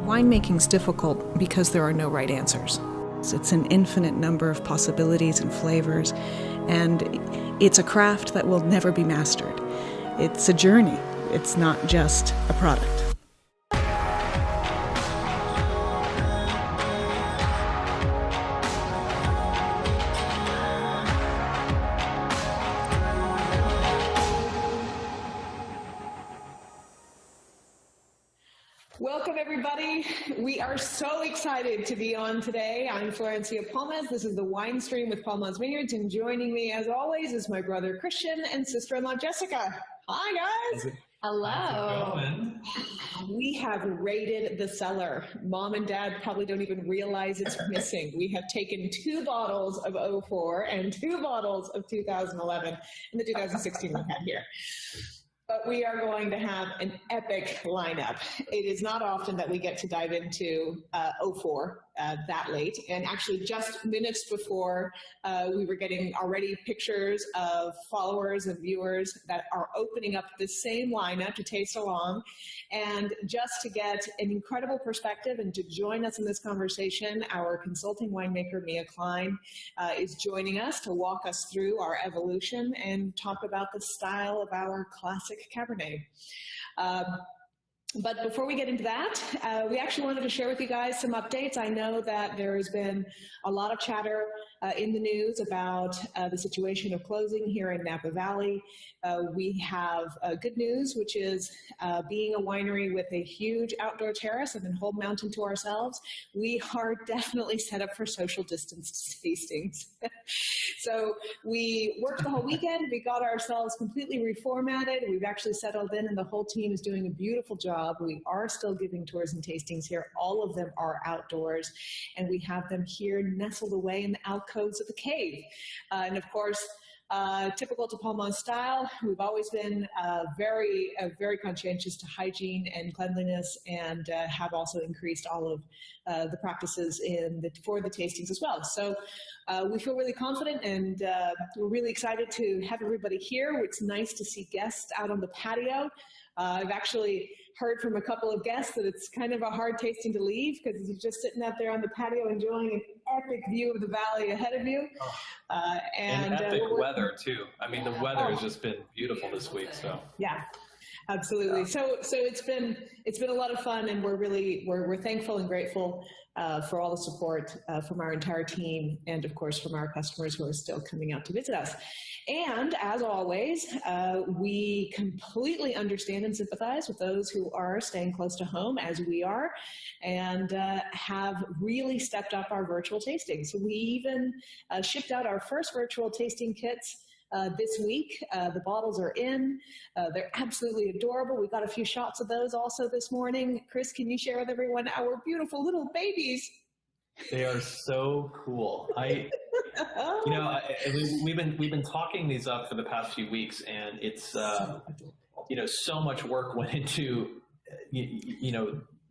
Winemaking's difficult because there are no right answers. It's an infinite number of possibilities and flavors, and it's a craft that will never be mastered. It's a journey. It's not just a product. Welcome, everybody. We are so excited to be on today. I'm Florencia Palmaz. This is the Wine Stream with Palmaz Vineyards, and joining me, as always, is my brother Christian and sister-in-law Jessica. Hi, guys. Hello. We have raided the cellar. Mom and Dad probably don't even realize it's missing. We have taken 2 bottles of 04 and 2 bottles of 2011 and the 2016 we had here. But we are going to have an epic lineup. It is not often that we get to dive into 04 that late. And actually just minutes before, we were getting already pictures of followers and viewers that are opening up the same lineup to taste along. And just to get an incredible perspective and to join us in this conversation, our consulting winemaker, Mia Klein, is joining us to walk us through our evolution and talk about the style of our classic Cabernet. But before we get into that, we actually wanted to share with you guys some updates. I know that there has been a lot of chatter in the news about the situation of closing here in Napa Valley. We have good news, which is being a winery with a huge outdoor terrace and a whole mountain to ourselves, we are definitely set up for social distance tastings. So we worked the whole weekend. We got ourselves completely reformatted. We've actually settled in, and the whole team is doing a beautiful job. We are still giving tours and tastings here. All of them are outdoors, and we have them here nestled away in the alcoves of the cave. And of course, typical to Palmaz style, we've always been very conscientious to hygiene and cleanliness, and have also increased all of the practices for the tastings as well. So we feel really confident, and we're really excited to have everybody here. It's nice to see guests out on the patio. I've actually heard from a couple of guests that it's kind of a hard tasting to leave because you're just sitting out there on the patio enjoying an epic view of the valley ahead of you. And epic weather too. I mean, the weather has just been beautiful this week. So yeah, absolutely. So it's been a lot of fun, and we're thankful and grateful for all the support from our entire team, and of course from our customers who are still coming out to visit us. And as always, we completely understand and sympathize with those who are staying close to home, as we are, and have really stepped up our virtual tasting. So we even shipped out our first virtual tasting kits this week. The bottles are in. They're absolutely adorable. We got a few shots of those also this morning. Chris, can you share with everyone our beautiful little babies? they are so cool. We've been talking these up for the past few weeks, and it's so much work went into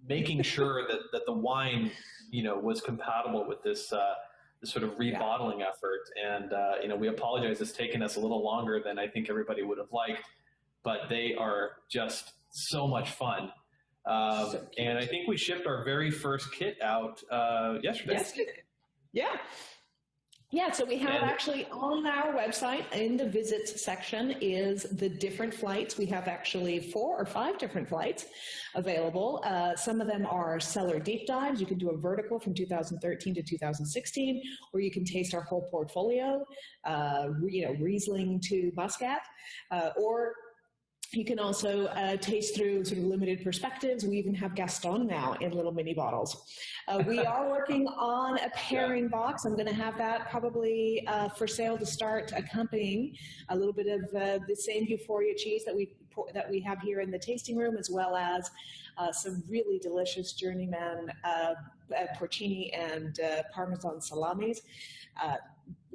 making sure that the wine was compatible with this sort of rebottling effort. And we apologize, it's taken us a little longer than I think everybody would have liked, but they are just so much fun. And I think we shipped our very first kit out yesterday. Yeah, so we have actually on our website in the visits section is the different flights. We have actually 4 or 5 different flights available. Some of them are cellar deep dives. You can do a vertical from 2013 to 2016, or you can taste our whole portfolio, Riesling to Muscat, or you can also taste through sort of limited perspectives. We even have Gaston now in little mini bottles. We are working on a pairing box. I'm going to have that probably for sale to start accompanying a little bit of the same Euphoria cheese that we have here in the tasting room, as well as some really delicious journeyman porcini and Parmesan salamis.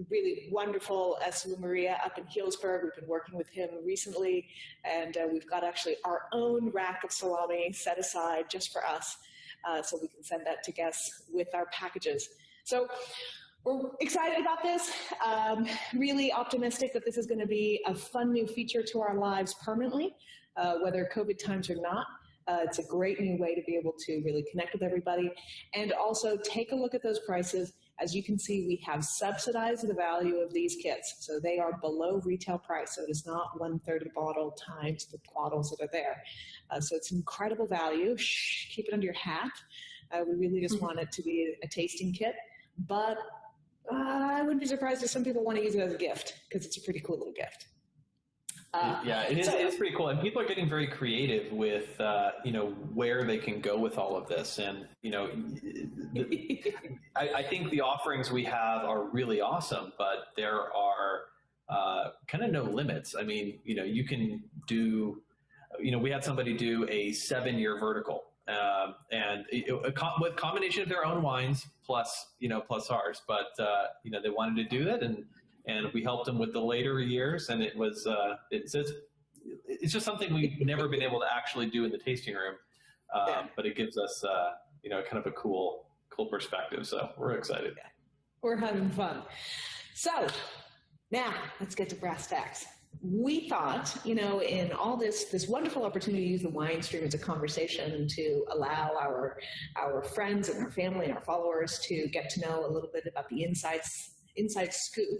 Really wonderful Sulu Maria up in Healdsburg. We've been working with him recently, and we've got actually our own rack of salami set aside just for us, so we can send that to guests with our packages. So we're excited about this, really optimistic that this is going to be a fun new feature to our lives permanently, whether COVID times or not. It's a great new way to be able to really connect with everybody. And also take a look at those prices. As you can see, we have subsidized the value of these kits. So they are below retail price. So it is not 1/3 of the bottle times the bottles that are there. So it's incredible value. Shh, keep it under your hat. We really just want it to be a tasting kit. But I wouldn't be surprised if some people want to use it as a gift, because it's a pretty cool little gift. Yeah, it is pretty cool, and people are getting very creative with where they can go with all of this. And I think the offerings we have are really awesome, but there are kind of no limits. I mean, you can do, we had somebody do a 7-year vertical, and with combination of their own wines plus ours, but they wanted to do that, and we helped them with the later years, and it was it's just something we've never been able to actually do in the tasting room, but it gives us kind of a cool perspective. So we're excited. Yeah. We're having fun. So now let's get to brass tacks. We thought, in all this wonderful opportunity to use the wine stream as a conversation to allow our friends and our family and our followers to get to know a little bit about the inside scoop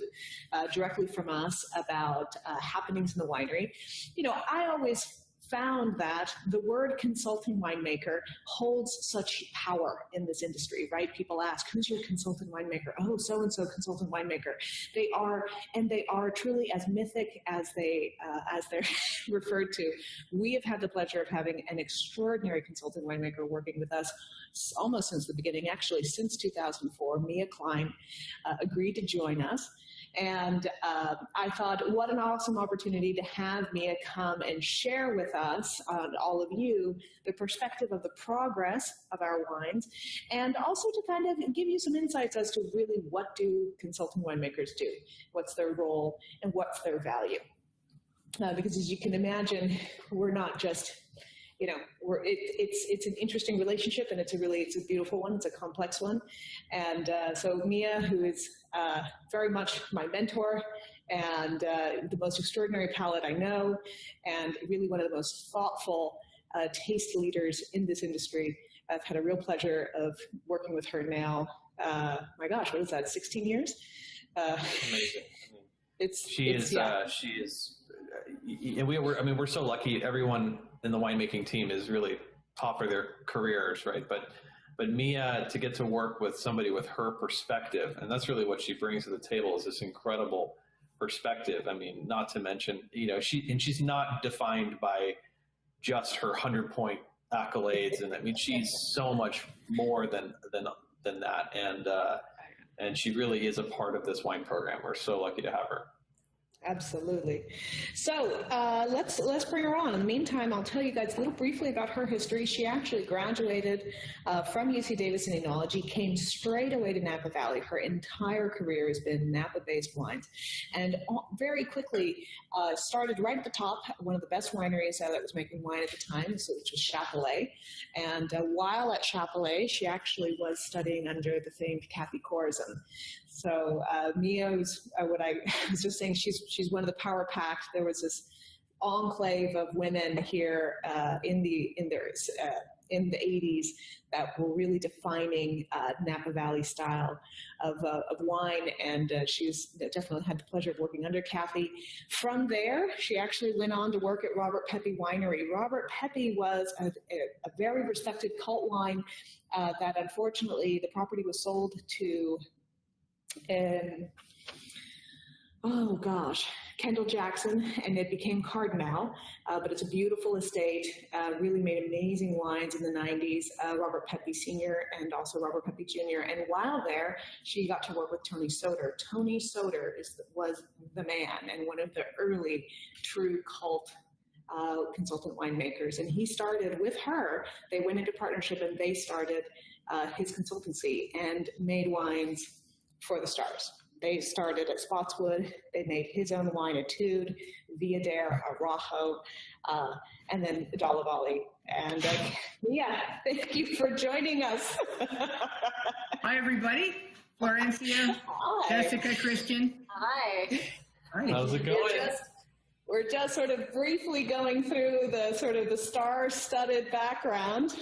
directly from us about happenings in the winery. I always found that the word consulting winemaker holds such power in this industry, right? People ask, who's your consultant winemaker? Oh, so-and-so consultant winemaker. They are truly as mythic as they're referred to. We have had the pleasure of having an extraordinary consultant winemaker working with us almost since the beginning, actually since 2004. Mia Klein agreed to join us. And I thought, what an awesome opportunity to have Mia come and share with us, all of you, the perspective of the progress of our wines, and also to kind of give you some insights as to really what do consulting winemakers do, what's their role, and what's their value. Because as you can imagine, we're not just it's an interesting relationship, and it's a beautiful one. It's a complex one. And so Mia, who is very much my mentor and the most extraordinary palate I know, and really one of the most thoughtful taste leaders in this industry. I've had a real pleasure of working with her now. My gosh, what is that, 16 years? Amazing. She is, and we're so lucky. Everyone in the winemaking team is really top of their careers, right? But Mia, to get to work with somebody with her perspective, and that's really what she brings to the table, is this incredible perspective. I mean, not to mention, she's not defined by just her 100-point accolades, and I mean, she's so much more than that, and she really is a part of this wine program. We're so lucky to have her. Absolutely. So let's bring her on. In the meantime, I'll tell you guys a little briefly about her history. She actually graduated from UC Davis in enology, came straight away to Napa Valley. Her entire career has been Napa-based wines, and very quickly started right at the top, one of the best wineries that was making wine at the time, which was Chapelet. And while at Chapelet, she actually was studying under the famed Kathy Corazon. So Mia was, what I was just saying, she's one of the power pack. There was this enclave of women here in the 80s that were really defining Napa Valley style of wine, and she's definitely had the pleasure of working under Kathy. From there, she actually went on to work at Robert Pepe Winery. Robert Pepe was a very respected cult wine that unfortunately the property was sold to Kendall Jackson, and it became Cardinal, but it's a beautiful estate, really made amazing wines in the 90s, Robert Pepe Sr. and also Robert Pepe Jr. And while there, she got to work with Tony Soter. Tony Soter was the man and one of the early true cult consultant winemakers. And he started with her. They went into partnership and they started his consultancy and made wines for the stars. They started at Spotswood. They made his own wine, Etude, Villader, Arajo, and then Dalavalli. And yeah, thank you for joining us. Hi, everybody. Florencia, Hi. Jessica, Christian. Hi. Hi. How's it going? We're just sort of briefly going through the sort of the star-studded background.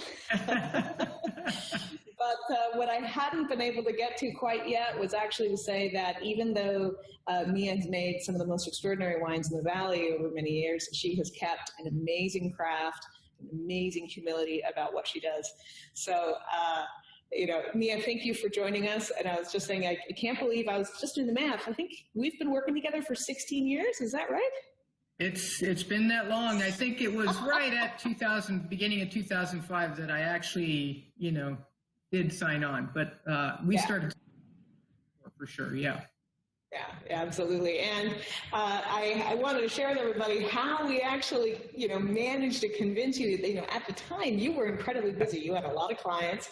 But what I hadn't been able to get to quite yet was actually to say that even though Mia has made some of the most extraordinary wines in the valley over many years, she has kept an amazing craft, an amazing humility about what she does. So, Mia, thank you for joining us. And I was just saying, I can't believe, I was just doing the math. I think we've been working together for 16 years. Is that right? It's been that long. I think it was right at beginning of 2005 that I actually, did sign on. But we started for sure. Yeah. Yeah, absolutely. And I wanted to share with everybody how we actually, managed to convince you that, at the time you were incredibly busy. You had a lot of clients.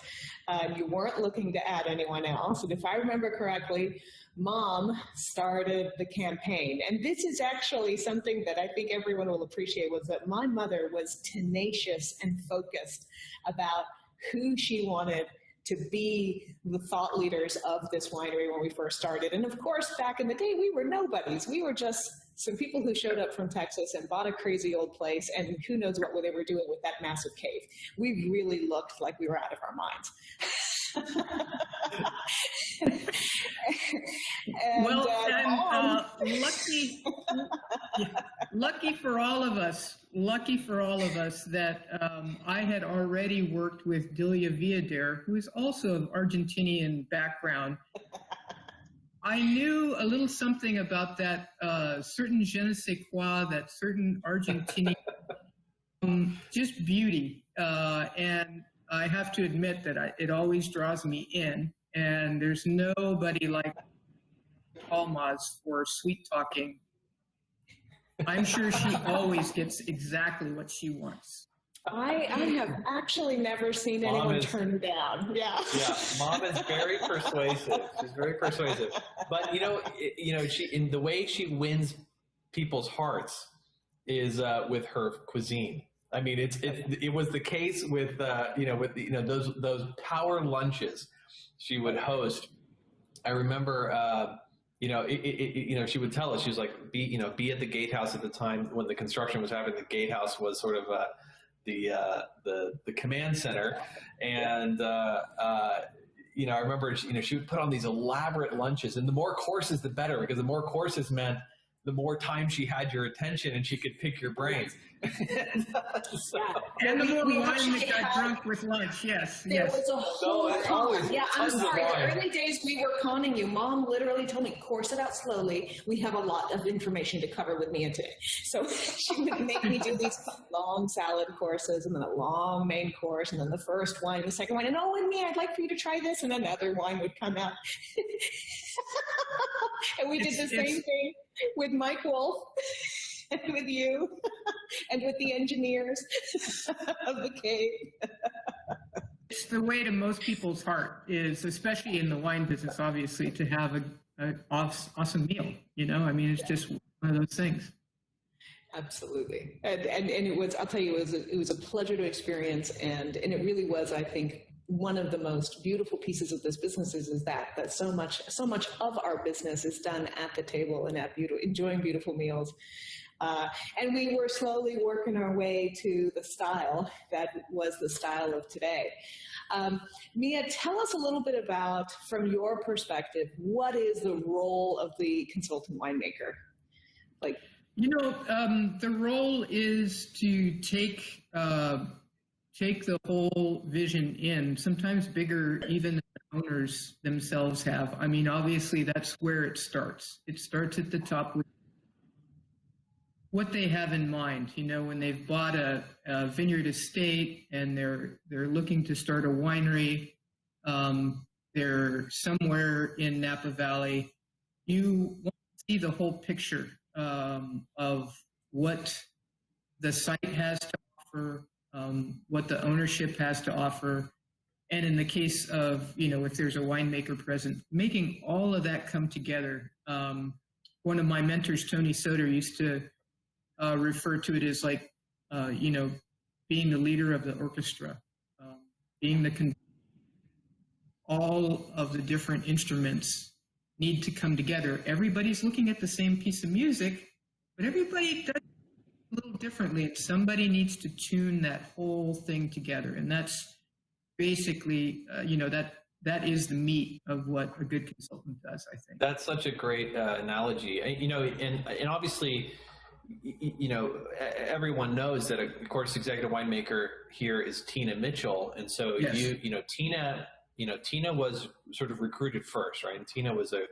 You weren't looking to add anyone else. And if I remember correctly, Mom started the campaign. And this is actually something that I think everyone will appreciate, was that my mother was tenacious and focused about who she wanted to be the thought leaders of this winery when we first started. And of course, back in the day, we were nobodies. We were just some people who showed up from Texas and bought a crazy old place, and who knows what they were doing with that massive cave. We really looked like we were out of our minds. Lucky for all of us that I had already worked with Delia Villader, who is also of Argentinian background. I knew a little something about that certain je ne sais quoi, that certain Argentinian just beauty, and I have to admit that it always draws me in, and there's nobody like Palmaz for sweet talking. I'm sure she always gets exactly what she wants. I have actually never seen anyone turn down. Yeah. Yeah, Mom is very persuasive. She's very persuasive. But she, in the way she wins people's hearts is with her cuisine. I mean, it was the case with those power lunches she would host. I remember she would tell us, she was like, be at the gatehouse at the time when the construction was happening. The gatehouse was sort of the command center, and I remember she would put on these elaborate lunches, and the more courses the better, because the more courses meant the more time she had your attention and she could pick your brains. And the more wine that got drunk with lunch, yes. There was a whole con. Yeah, I'm sorry. The early days we were conning you. Mom literally told me, course it out slowly. We have a lot of information to cover with Mia today. So she would make me do these long salad courses, and then a long main course, and then the first wine, and the second wine, and and Mia, I'd like for you to try this, and then another wine would come out. And we did the same thing with Mike Wolf, and with you, and with the engineers of the cave. It's the way to most people's heart, is, especially in the wine business, obviously, to have an awesome meal. I mean, it's just one of those things. Absolutely. And it was, I'll tell you, it was a pleasure to experience, and it really was, I think, one of the most beautiful pieces of this business is that so much of our business is done at the table and enjoying beautiful meals. And we were slowly working our way to the style that was the style of today. Mia, tell us a little bit about, from your perspective, what is the role of the consultant winemaker? The role is to take the whole vision in, sometimes bigger even than the owners themselves have. I mean, obviously, that's where it starts. It starts at the top with what they have in mind. When they've bought a vineyard estate and they're looking to start a winery, they're somewhere in Napa Valley, you want to see the whole picture of what the site has to offer, what the ownership has to offer. And in the case of, if there's a winemaker present, making all of that come together. One of my mentors, Tony Soter, used to refer to it as like, being the leader of the orchestra, being all of the different instruments need to come together. Everybody's looking at the same piece of music, but everybody does a little differently. Somebody needs to tune that whole thing together, and that's basically, that is the meat of what a good consultant does, I think. That's such a great analogy. And obviously, everyone knows that, of course, executive winemaker here is Tina Mitchell, and so yes. Tina was sort of recruited first, right? And Tina was a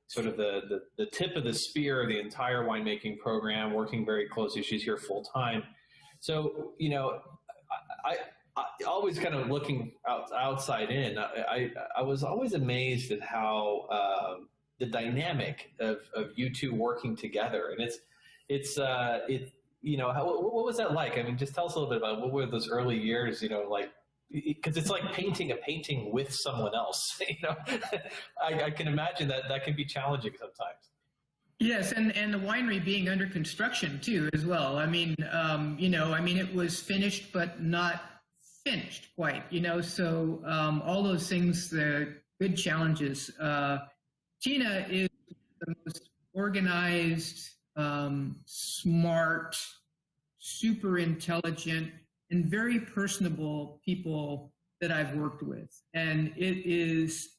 sort of the tip of the spear of the entire winemaking program, working very closely. She's here full time. So, I always kind of looking outside in, I was always amazed at how the dynamic of you two working together. And what was that like? I mean, just tell us a little bit about what were those early years, like, because it's like painting a painting with someone else. I can imagine that can be challenging sometimes. Yes, and the winery being under construction too, as well. I mean, it was finished but not finished quite. So all those things, they're good challenges. Tina is the most organized, smart, super intelligent, and very personable people that I've worked with. And it is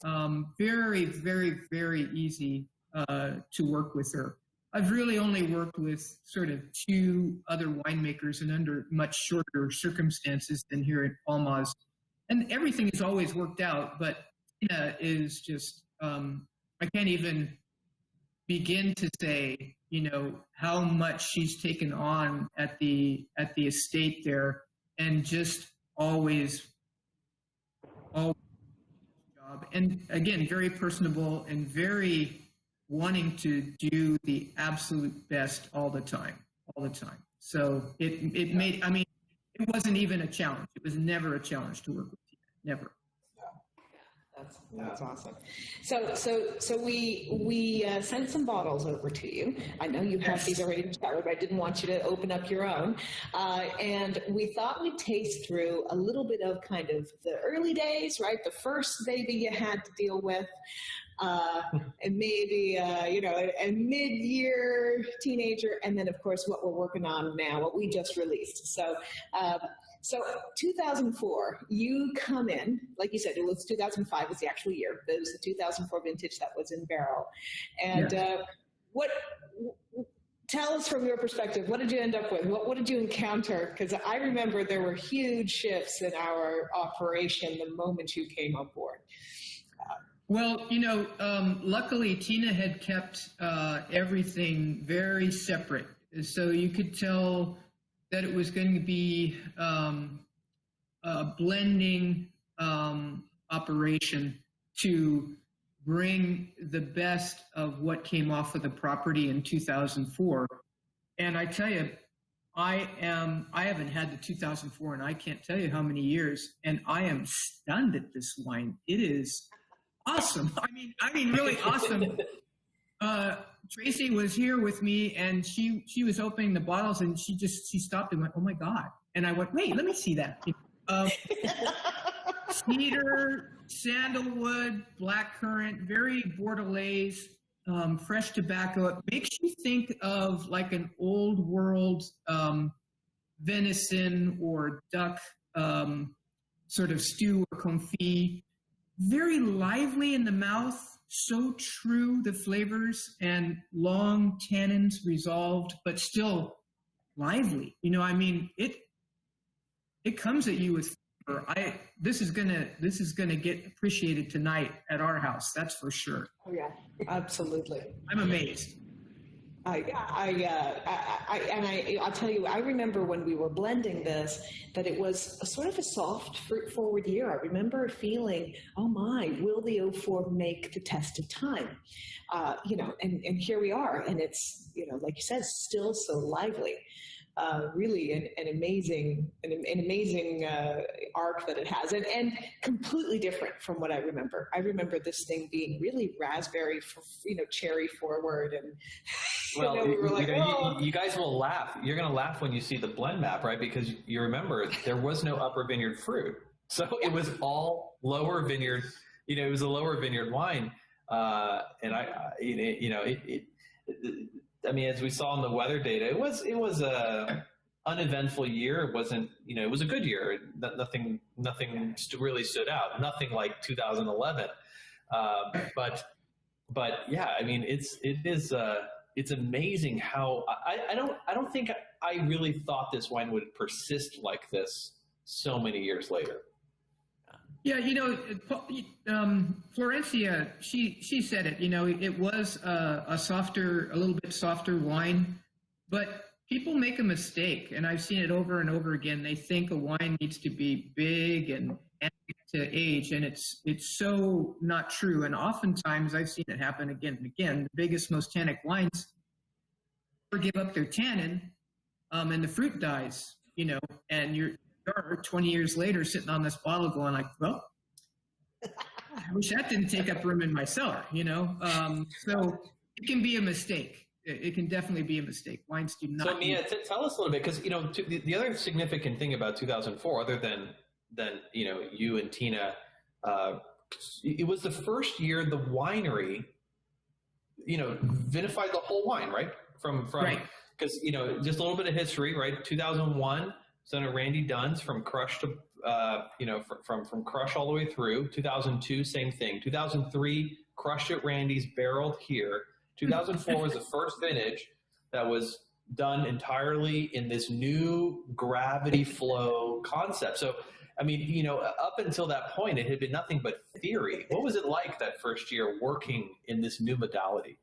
very, very, very easy to work with her. I've really only worked with sort of 2 other winemakers and under much shorter circumstances than here at Palmaz. And everything has always worked out, but Tina is just, I can't even begin to say, how much she's taken on at the estate there, and just always job. And again, very personable and very wanting to do the absolute best all the time. So it made, it wasn't even a challenge. It was never a challenge to work with Tina, never. That's awesome. So we sent some bottles over to you. I know you have these already in shower, but I didn't want you to open up your own. And we thought we'd taste through a little bit of kind of the early days, right? The first baby you had to deal with, and maybe a mid-year teenager, and then of course what we're working on now, what we just released. So 2004, you come in, like you said, it was 2005 was the actual year. It was the 2004 vintage that was in barrel. And tell us from your perspective, what did you end up with? What did you encounter? Because I remember there were huge shifts in our operation the moment you came on board. Well, luckily Tina had kept everything very separate. So you could tell that it was going to be a blending operation to bring the best of what came off of the property in 2004. And I tell you, I haven't had the 2004 and I can't tell you how many years, and I am stunned at this wine. It is awesome. I mean, really awesome. Tracy was here with me, and she was opening the bottles, and she stopped and went, "Oh my God!" And I went, "Wait, let me see that." Cedar, sandalwood, blackcurrant, very Bordelaise, fresh tobacco. It makes you think of like an old world venison or duck sort of stew or confit. Very lively in the mouth, so true, the flavors, and long tannins resolved, but still lively. It comes at you with flavor. This is gonna get appreciated tonight at our house. That's for sure. Oh yeah, absolutely. I'm amazed. I'll tell you, I remember when we were blending this, that it was a sort of a soft, fruit-forward year. I remember feeling, oh my, will the 04 make the test of time? And here we are, and it's, like you said, still so lively. Really an amazing arc that it has, and completely different from what I remember. I remember this thing being really raspberry, cherry forward, and we were like, you guys will laugh. You're going to laugh when you see the blend map, right? Because you remember there was no upper vineyard fruit, so it was all lower vineyard. It was a lower vineyard wine, and as we saw in the weather data, it was uneventful year. It wasn't, it was a good year. Nothing really stood out. Nothing like 2011. But yeah, I mean, it's amazing how I don't think I really thought this wine would persist like this so many years later. Yeah, Florencia, she said it. It was a little bit softer wine, but people make a mistake, and I've seen it over and over again. They think a wine needs to be big and to age, and it's so not true. And oftentimes, I've seen it happen again and again. The biggest, most tannic wines never give up their tannin, and the fruit dies. And you're 20 years later sitting on this bottle going like, well, I wish that didn't take up room in my cellar, so it can be a mistake. It can definitely be a mistake. Wines do not. So Mia, tell us a little bit, because the other significant thing about 2004, other than you and Tina, it was the first year the winery vinified the whole wine, right? From right. Because just a little bit of history, right? 2001, Senator Randy Dunn's from crush to from crush all the way through. 2002, same thing. 2003, crushed at Randy's, barreled here. 2004 was the first vintage that was done entirely in this new gravity flow concept. So, I mean, up until that point, it had been nothing but theory. What was it like that first year working in this new modality?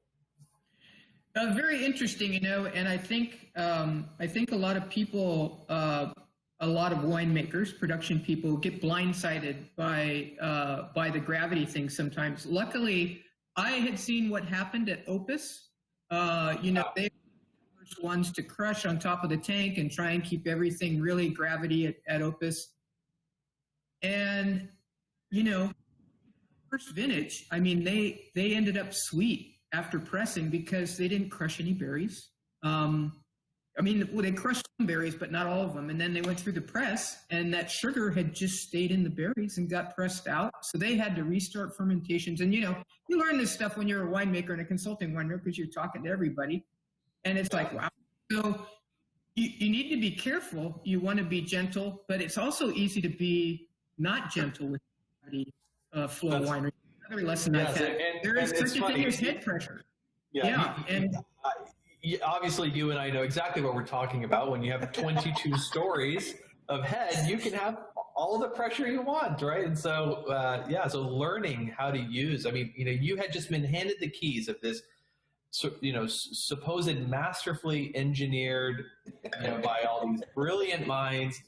Very interesting, and I think a lot of people, a lot of winemakers, production people, get blindsided by the gravity thing sometimes. Luckily, I had seen what happened at Opus. They were the first ones to crush on top of the tank and try and keep everything really gravity at Opus. And first vintage, I mean, they ended up sweet after pressing because they didn't crush any berries. They crushed some berries, but not all of them. And then they went through the press, and that sugar had just stayed in the berries and got pressed out. So they had to restart fermentations. And, you learn this stuff when you're a winemaker and a consulting winemaker because you're talking to everybody. And it's like, wow. So you need to be careful. You want to be gentle, but it's also easy to be not gentle with gravity flow winery. Another lesson I've had. There is such a thing as head pressure. Obviously, you and I know exactly what we're talking about. When you have 22 stories of head, you can have all the pressure you want, right? And so, so learning how to use. I mean, you had just been handed the keys of this, supposed masterfully engineered, by all these brilliant minds,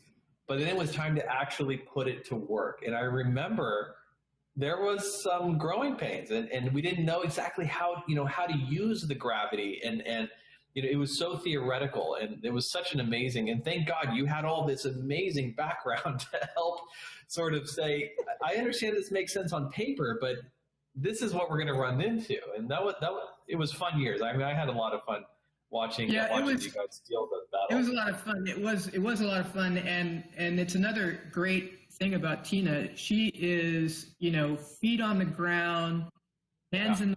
but then it was time to actually put it to work. And I remember there was some growing pains, and we didn't know exactly how to use the gravity, and it was so theoretical, and it was such an amazing, and thank God you had all this amazing background to help sort of say, I understand this makes sense on paper, but this is what we're going to run into. And it was fun years. I mean, I had a lot of fun watching you guys deal with those battles. It was a lot of fun. It was a lot of fun, and it's another great thing about Tina. She is, feet on the ground, hands in the.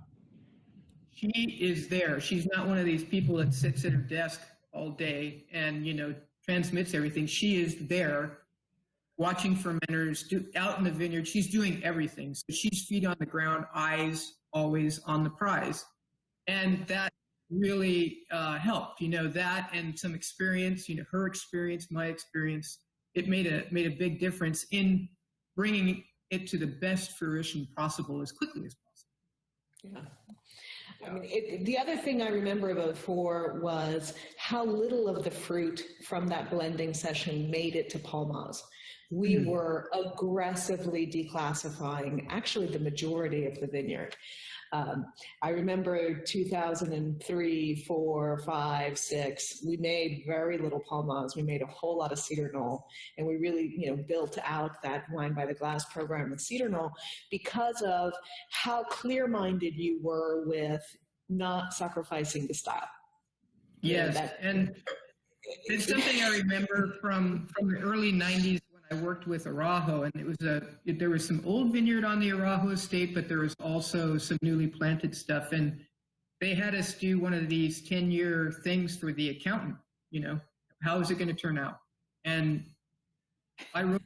She is there. She's not one of these people that sits at her desk all day and, transmits everything. She is there watching fermenters, out in the vineyard. She's doing everything. So she's feet on the ground, eyes always on the prize. And that really helped, that and some experience, her experience, my experience. It made a big difference in bringing it to the best fruition possible as quickly as possible. Yeah. I mean, the other thing I remember about 4 was how little of the fruit from that blending session made it to Palmaz. We were aggressively declassifying actually the majority of the vineyard. I remember 2003, 4, 5, 6, we made very little Palmaz. We made a whole lot of Cedar Knoll, and we really, built out that Wine by the Glass program with Cedar Knoll because of how clear-minded you were with not sacrificing the style. Yes, and it's something I remember from the early 90s when I worked with Arajo, and there was some old vineyard on the Arajo estate, but there was also some newly planted stuff, and they had us do one of these 10-year things for the accountant, How is it going to turn out? And I wrote,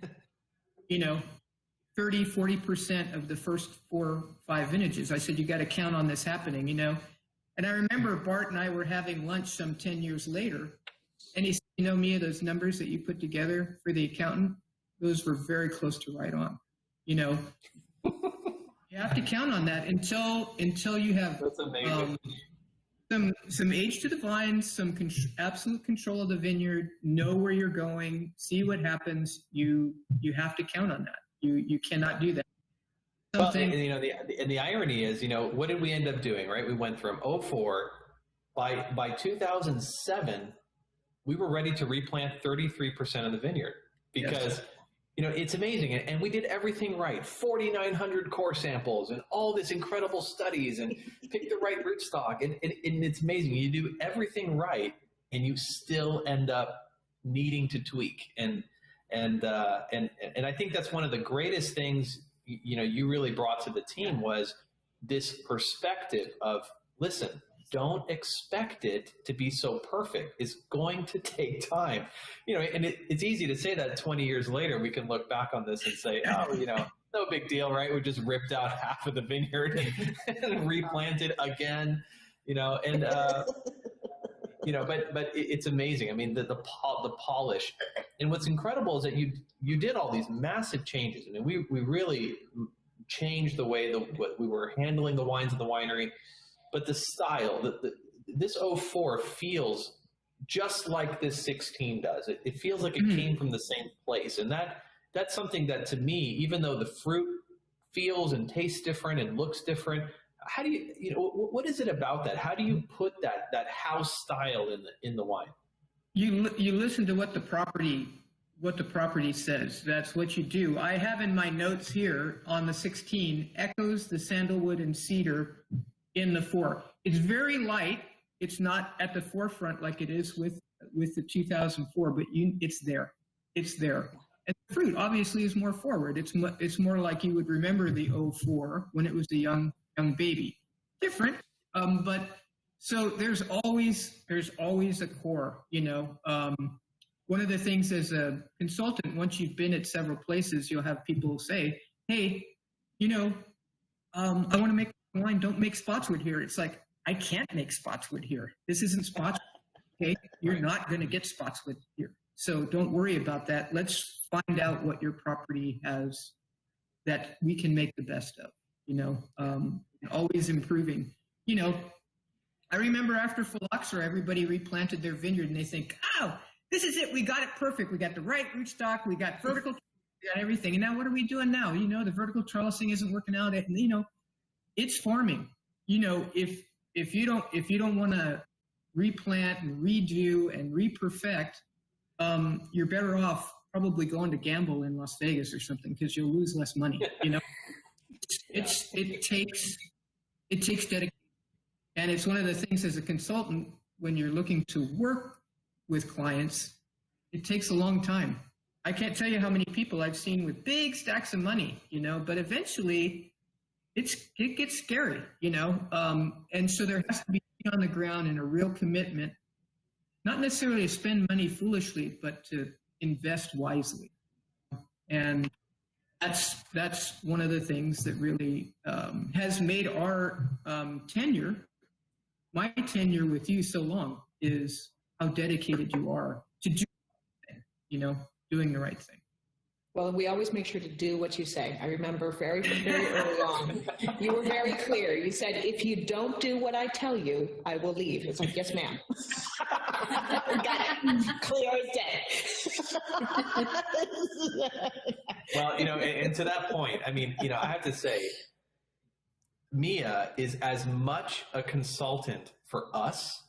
30, 40% of the first 4 or 5 vintages. I said, you got to count on this happening, And I remember Bart and I were having lunch some 10 years later, and he said, Mia, those numbers that you put together for the accountant, those were very close to right on. You have to count on that until you have That's amazing. Some age to the vines, some absolute control of the vineyard, know where you're going, see what happens. You have to count on that. You cannot do that. Well, and the irony is, what did we end up doing, right? We went from 04, by 2007, we were ready to replant 33% of the vineyard because, yes. It's amazing. And we did everything right. 4,900 core samples and all this incredible studies and pick the right rootstock. And it's amazing. You do everything right and you still end up needing to tweak. And I think that's one of the greatest things, you really brought to the team was this perspective of, listen, don't expect it to be so perfect. It's going to take time, and it's easy to say that 20 years later, we can look back on this and say, oh, no big deal, right? We just ripped out half of the vineyard and replanted again, but it's amazing. I mean, the polish, and what's incredible is that you did all these massive changes. I mean, we really changed the way what we were handling the wines in the winery. But the style, this 04 feels just like this 16 does. It feels like it came from the same place. And that's something that, to me, even though the fruit feels and tastes different and looks different, how do you what is it about that? How do you put that house style in the wine? You listen to what the property says. That's what you do. I have in my notes here on the 16 echoes the sandalwood and cedar in the 4. It's very light. It's not at the forefront like it is with the 2004, but it's there. It's there. And the fruit obviously is more forward. It's more like you would remember the 04 when it was a young baby. Different, but so there's always a core. One of the things as a consultant, once you've been at several places, you'll have people say, "Hey, I want to make wine, don't make Spotswood here." It's like, I can't make Spotswood here. This isn't Spotswood. Okay, you're not going to get Spotswood here. So don't worry about that. Let's find out what your property has that we can make the best of, always improving. I remember after phylloxera, everybody replanted their vineyard and they think, oh, this is it. We got it perfect. We got the right rootstock. We got vertical, we got everything. And now what are we doing now? The vertical trellising isn't working out. And, it's farming. If you don't want to replant and redo and re-perfect, you're better off probably going to gamble in Las Vegas or something because you'll lose less money. It takes dedication, and it's one of the things as a consultant when you're looking to work with clients, it takes a long time. I can't tell you how many people I've seen with big stacks of money, but eventually it gets scary, and so there has to be on the ground and a real commitment, not necessarily to spend money foolishly, but to invest wisely. And that's one of the things that really has made our my tenure with you so long, is how dedicated you are to doing the right thing. Well, we always make sure to do what you say. I remember very, very early on, you were very clear. You said, if you don't do what I tell you, I will leave. It's like, yes, ma'am. Got it. Clear as day. Well, and to that point, I mean, I have to say, Mia is as much a consultant for us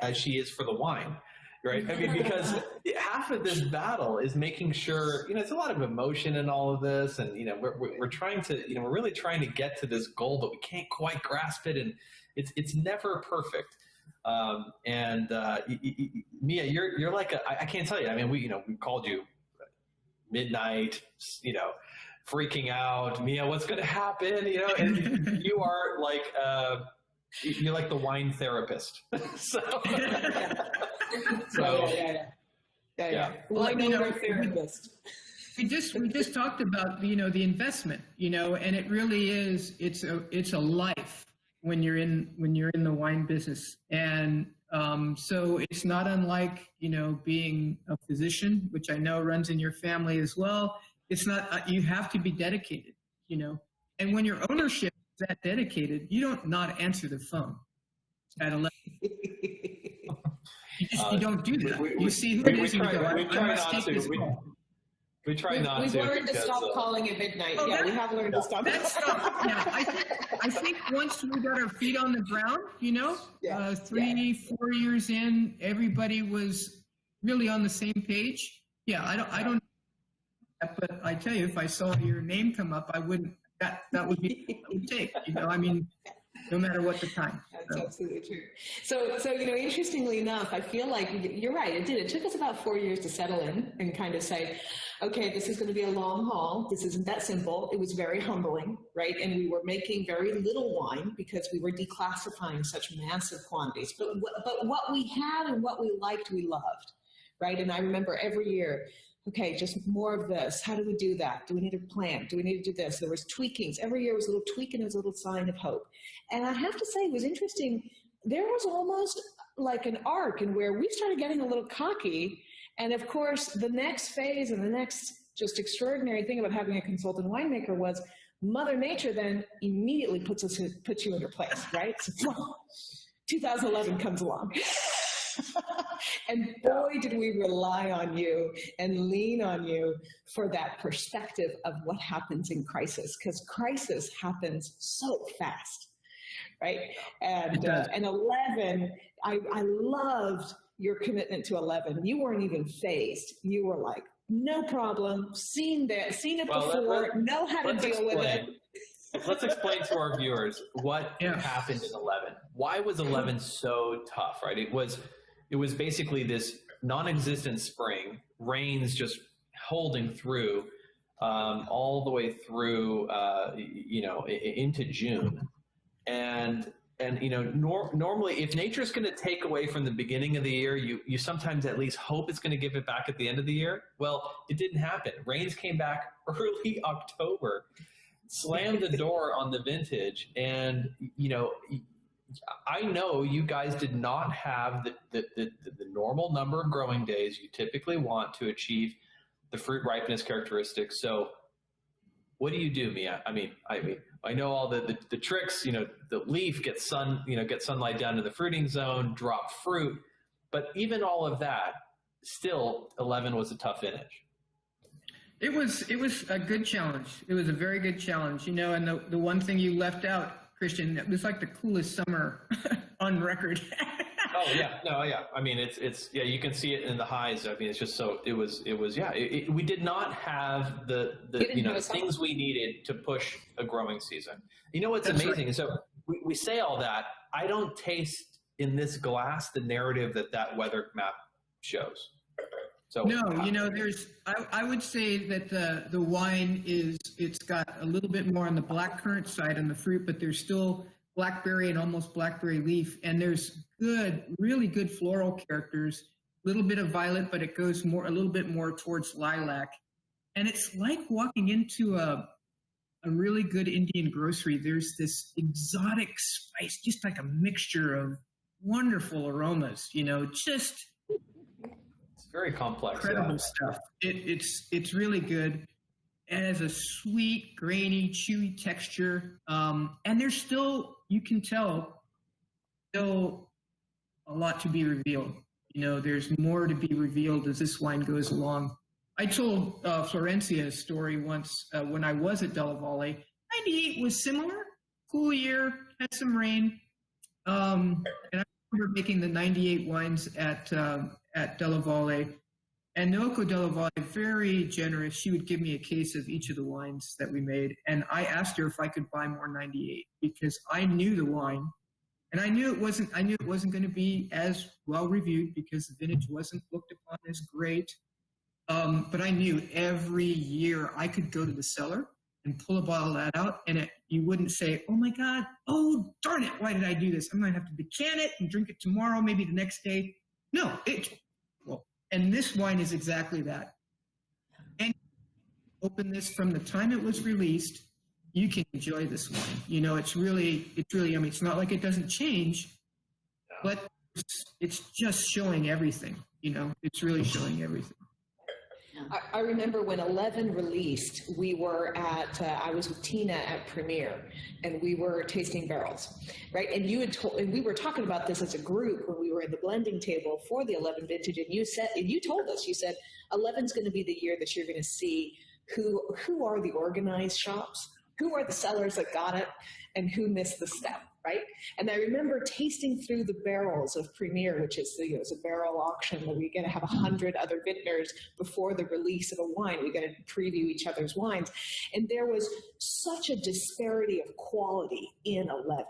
as she is for the wine. Right. I mean, because half of this battle is making sure, it's a lot of emotion in all of this. And, we're trying to, we're really trying to get to this goal, but we can't quite grasp it. And it's never perfect. Mia, you're like, I can't tell you. I mean, we called you midnight, freaking out. Mia, what's going to happen? And you are like, you're like the wine therapist. So, Yeah. Well, Like you know, a therapist. we just talked about, you know, the investment, you know, and it really is, it's a life when you're in the wine business. And so it's not unlike, you know, being a physician, which I know runs in your family as well. It's not, you have to be dedicated, you know, and when your ownership is that dedicated, you don't not answer the phone at 11. You don't do that. You see who it is and you go, I must take this call. We try not to. We've learned to stop calling at midnight. Oh, we have learned to stop. Yeah, I think once we got our feet on the ground, you know, 3-4 years in, everybody was really on the same page. Yeah, I don't. But I tell you, if I saw your name come up, I wouldn't. That would be a mistake. You know, I mean, no matter what the time. That's absolutely true. So you know, interestingly enough, I feel like you're right. It did. It took us about 4 years to settle in and kind of say, okay, this is going to be a long haul. This isn't that simple. It was very humbling, right? And we were making very little wine because we were declassifying such massive quantities. But what we had and what we liked, we loved, right? And I remember every year, okay, just more of this. How do we do that? Do we need a plan? Do we need to do this? There was tweakings. Every year was a little tweak and it was a little sign of hope. And I have to say, it was interesting. There was almost like an arc in where we started getting a little cocky. And of course, the next phase and the next just extraordinary thing about having a consultant winemaker was Mother Nature then immediately puts you into place, right? So 2011 comes along. And boy, did we rely on you and lean on you for that perspective of what happens in crisis, because crisis happens so fast, right? And 11, I loved your commitment to 11. You weren't even phased. You were like, no problem, seen it before, know how to deal with it. Let's explain to our viewers what happened in 11. Why was 11 so tough, right? It was basically this non-existent spring, rains just holding through all the way through, you know, into June. And you know, normally if nature's going to take away from the beginning of the year, you sometimes at least hope it's going to give it back at the end of the year. Well, it didn't happen. Rains came back early October, slammed the door on the vintage. And, you know, I know you guys did not have the normal number of growing days you typically want to achieve the fruit ripeness characteristics. So what do you do, Mia? I mean, I know all the tricks, you know, the leaf gets sunlight down to the fruiting zone, drop fruit, but even all of that, still 11 was a tough vintage. It was a good challenge. It was a very good challenge, you know, and the one thing you left out, Christian, it was like the coolest summer on record. Oh yeah, no, yeah. I mean, it's yeah. You can see it in the highs. I mean, it's just so. It was yeah. We did not have the you know, the things we needed to push a growing season. You know what's amazing? Right. So we say all that. I don't taste in this glass the narrative that weather map shows. So no, you know, I would say that the wine it's got a little bit more on the blackcurrant side on the fruit, but there's still blackberry and almost blackberry leaf, and there's really good floral characters, a little bit of violet, but it goes a little bit more towards lilac. And it's like walking into a really good Indian grocery. There's this exotic spice, just like a mixture of wonderful aromas, you know, just very complex, incredible stuff. It's really good. It has a sweet, grainy, chewy texture, and there's still, you can tell, still a lot to be revealed. You know, there's more to be revealed as this wine goes along. I told Florencia a story once when I was at Della Valle. 98 was similar, cool year, had some rain, and I remember making the 98 wines at Della Valle. And Naoko Della Valle, very generous. She would give me a case of each of the wines that we made. And I asked her if I could buy more 98 because I knew the wine. And I knew it wasn't going to be as well reviewed because the vintage wasn't looked upon as great. But I knew every year I could go to the cellar and pull a bottle of that out, and you wouldn't say, oh my God, oh darn it, why did I do this? I'm going to have to decant it and drink it tomorrow, maybe the next day. No, And this wine is exactly that. And open this from the time it was released, you can enjoy this wine. You know, it's really yummy. It's not like it doesn't change, but it's just showing everything. You know, it's really showing everything. I remember when 11 released, we were at, I was with Tina at Premiere, and we were tasting barrels, right? And you had and we were talking about this as a group when we were at the blending table for the 11 vintage, and you told us, you said, 11's going to be the year that you're going to see who are the organized shops, who are the sellers that got it, and who missed the step, right? And I remember tasting through the barrels of Premier, which is it's a barrel auction where we get to have 100 other vintners before the release of a wine. We get to preview each other's wines. And there was such a disparity of quality in 11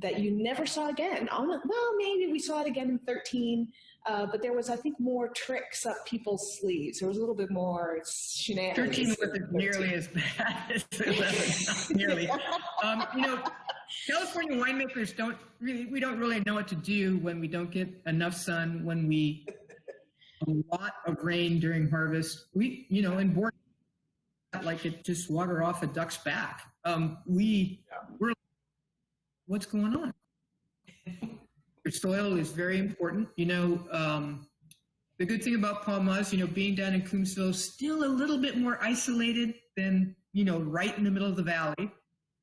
that you never saw again. Well, maybe we saw it again in 13, but there was, I think, more tricks up people's sleeves. There was a little bit more shenanigans. 13 wasn't nearly as bad as 11, not nearly. You know, California winemakers don't really know what to do when we don't get enough sun, when we a lot of rain during harvest. We, you know, in Borneo, like it just water off a duck's back. We're what's going on? Your soil is very important. You know, the good thing about Palmaz, you know, being down in Coombsville, still a little bit more isolated than, you know, right in the middle of the valley.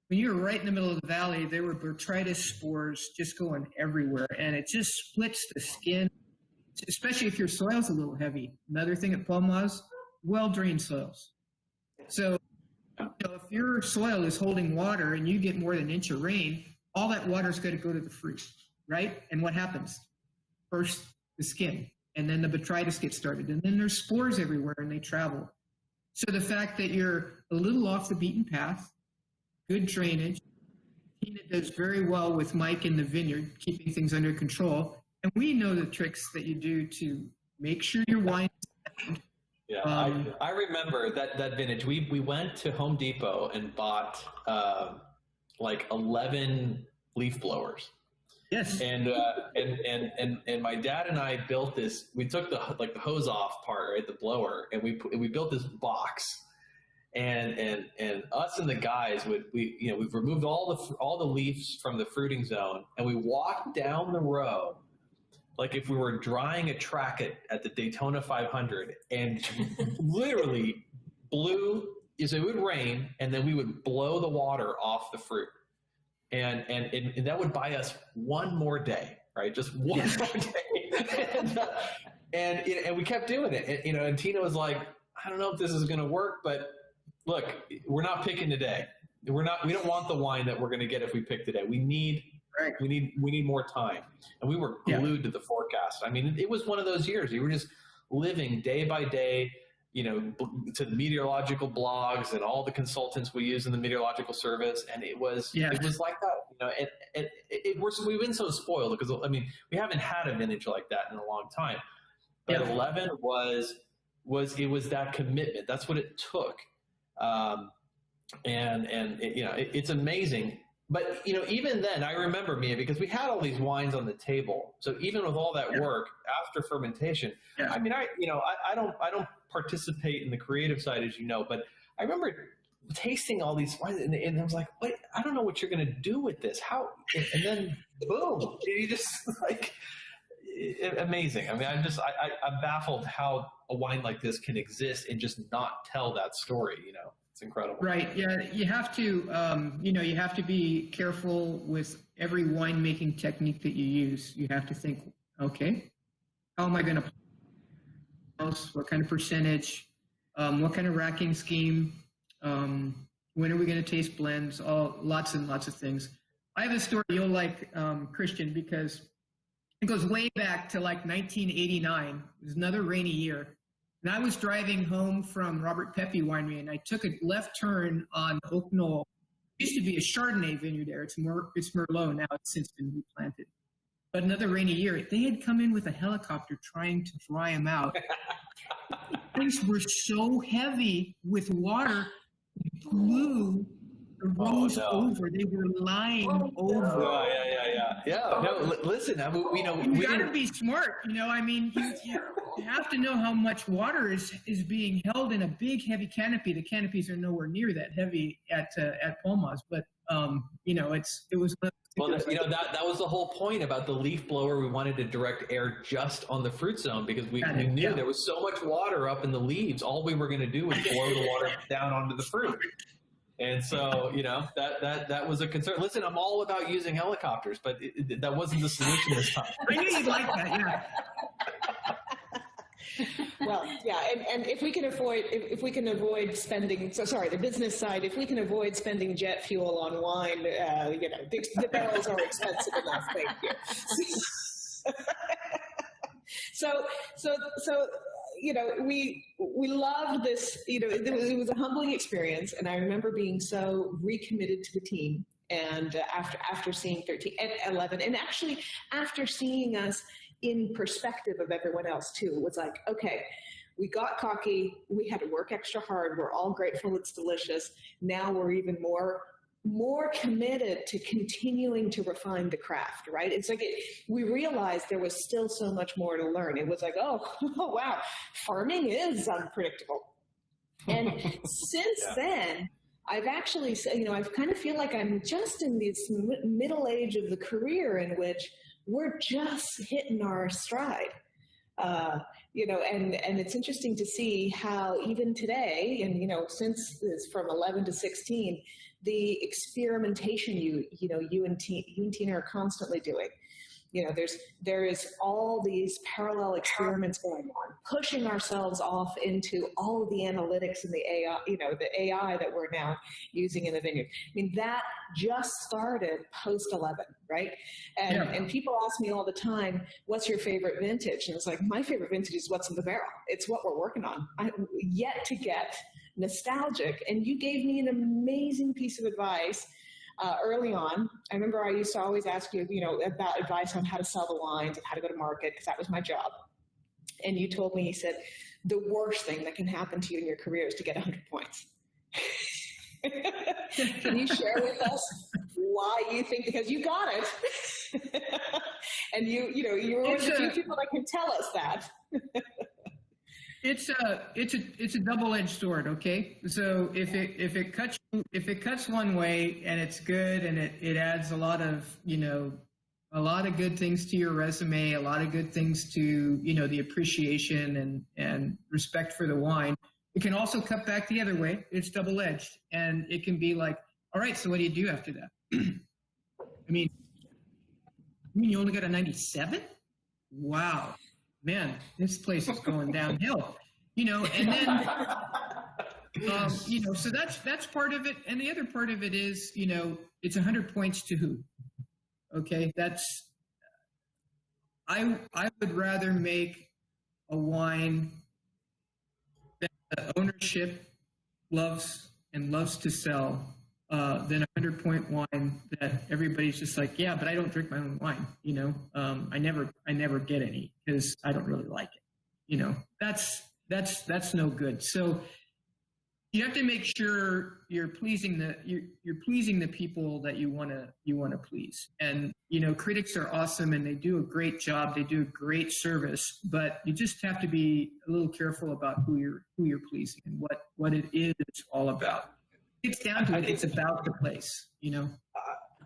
When you were right in the middle of the valley, there were botrytis spores just going everywhere, and it just splits the skin, especially if your soil's a little heavy. Another thing at Palmaz, well-drained soils. So, you know, if your soil is holding water and you get more than an inch of rain, all that water is going to go to the fruit, right? And what happens? First, the skin, and then the botrytis gets started, and then there's spores everywhere, and they travel. So the fact that you're a little off the beaten path, good drainage. Tina does very well with Mike in the vineyard, keeping things under control. And we know the tricks that you do to make sure your wine is sound. Yeah, I remember that vintage. We went to Home Depot and bought like 11 leaf blowers. Yes. And my dad and I built this. We took the hose off part, right, the blower, and we built this box. And us and the guys we've removed all the leaves from the fruiting zone, and we walked down the row like if we were drying a track at the Daytona 500, and literally blew. So it would rain, and then we would blow the water off the fruit, and that would buy us one more day, right? Just one more day, and we kept doing it, and, and Tina was like, I don't know if this is going to work, but look, we're not picking today. We don't want the wine that we're going to get if we pick today. We need more time. And we were glued to the forecast. I mean, it was one of those years. You were just living day by day, you know, to the meteorological blogs and all the consultants we use in the meteorological service. And it was like that, you know, and we've been so spoiled because, I mean, we haven't had a vintage like that in a long time. But 11 was that commitment. That's what it took. It's amazing. But, you know, even then, I remember, Mia, because we had all these wines on the table. So even with all that work after fermentation, I mean, I don't participate in the creative side, as you know, but I remember tasting all these wines, and I was like, wait, I don't know what you're going to do with this. How? And then, boom, you just like, amazing. I mean, I'm baffled how a wine like this can exist and just not tell that story, you know. It's incredible. Right. Yeah. You have to, you have to be careful with every winemaking technique that you use. You have to think, okay, how am I going to, what kind of percentage, what kind of racking scheme, when are we going to taste blends, lots and lots of things. I have a story you'll like, Christian, because it goes way back to like 1989. It was another rainy year. And I was driving home from Robert Pepe Winery, and I took a left turn on Oak Knoll. It used to be a Chardonnay vineyard there. It's Merlot now. It's since been replanted. But another rainy year, they had come in with a helicopter trying to dry them out. Things were so heavy with water, it blew rows over. They were lying over. Oh, yeah. No, listen, I mean, You got to be smart. I mean, you have to know how much water is being held in a big, heavy canopy. The canopies are nowhere near that heavy at Palmaz, but it was. Well, that was the whole point about the leaf blower. We wanted to direct air just on the fruit zone because we knew there was so much water up in the leaves. All we were going to do was blow the water down onto the fruit. And so, that was a concern. Listen, I'm all about using helicopters, but that wasn't the solution this time. I knew you'd like that, yeah. Well, yeah, and if we can avoid spending, the business side, if we can avoid spending jet fuel on wine, the barrels are expensive enough. Thank you. So we loved this. It was a humbling experience, and I remember being so recommitted to the team. And after seeing 13 and 11, and actually after seeing us in perspective of everyone else too, it was like, okay, we got cocky, we had to work extra hard, we're all grateful it's delicious. Now we're even more committed to continuing to refine the craft, right? It's like we realized there was still so much more to learn. It was like, oh wow, farming is unpredictable. And since then, I've actually, I kind of feel like I'm just in this middle age of the career in which we're just hitting our stride. And it's interesting to see how even today, and since it's from 11 to 16, the experimentation you and Tina are constantly doing. There is all these parallel experiments going on, pushing ourselves off into all of the analytics and the AI, the AI that we're now using in the vineyard. I mean, that just started post 11, right? And people ask me all the time, what's your favorite vintage? And it's like, my favorite vintage is what's in the barrel. It's what we're working on. I'm yet to get nostalgic. And you gave me an amazing piece of advice early on. I remember I used to always ask you, about advice on how to sell the wines and how to go to market, because that was my job. And you told me, you said, the worst thing that can happen to you in your career is to get 100 points. Can you share with us why you think, because you got it, and you're one of the few people that can tell us that. It's a double-edged sword, okay? So if it cuts one way and it's good and it adds a lot of good things to your resume, a lot of good things to the appreciation and respect for the wine. It can also cut back the other way. It's double-edged, and it can be like, all right, so what do you do after that? I mean you only got a 97? Wow. Man, this place is going downhill, and then, so that's part of it. And the other part of it is, it's 100 points to who? Okay. I would rather make a wine that the ownership loves to sell, than a 100-point wine that everybody's just like, yeah, but I don't drink my own wine. I never get any because I don't really like it. That's no good. So you have to make sure you're pleasing the people that you want to please. And critics are awesome and they do a great job. They do a great service, but you just have to be a little careful about who you're pleasing and what it is all about. It's down to it. It's about the place,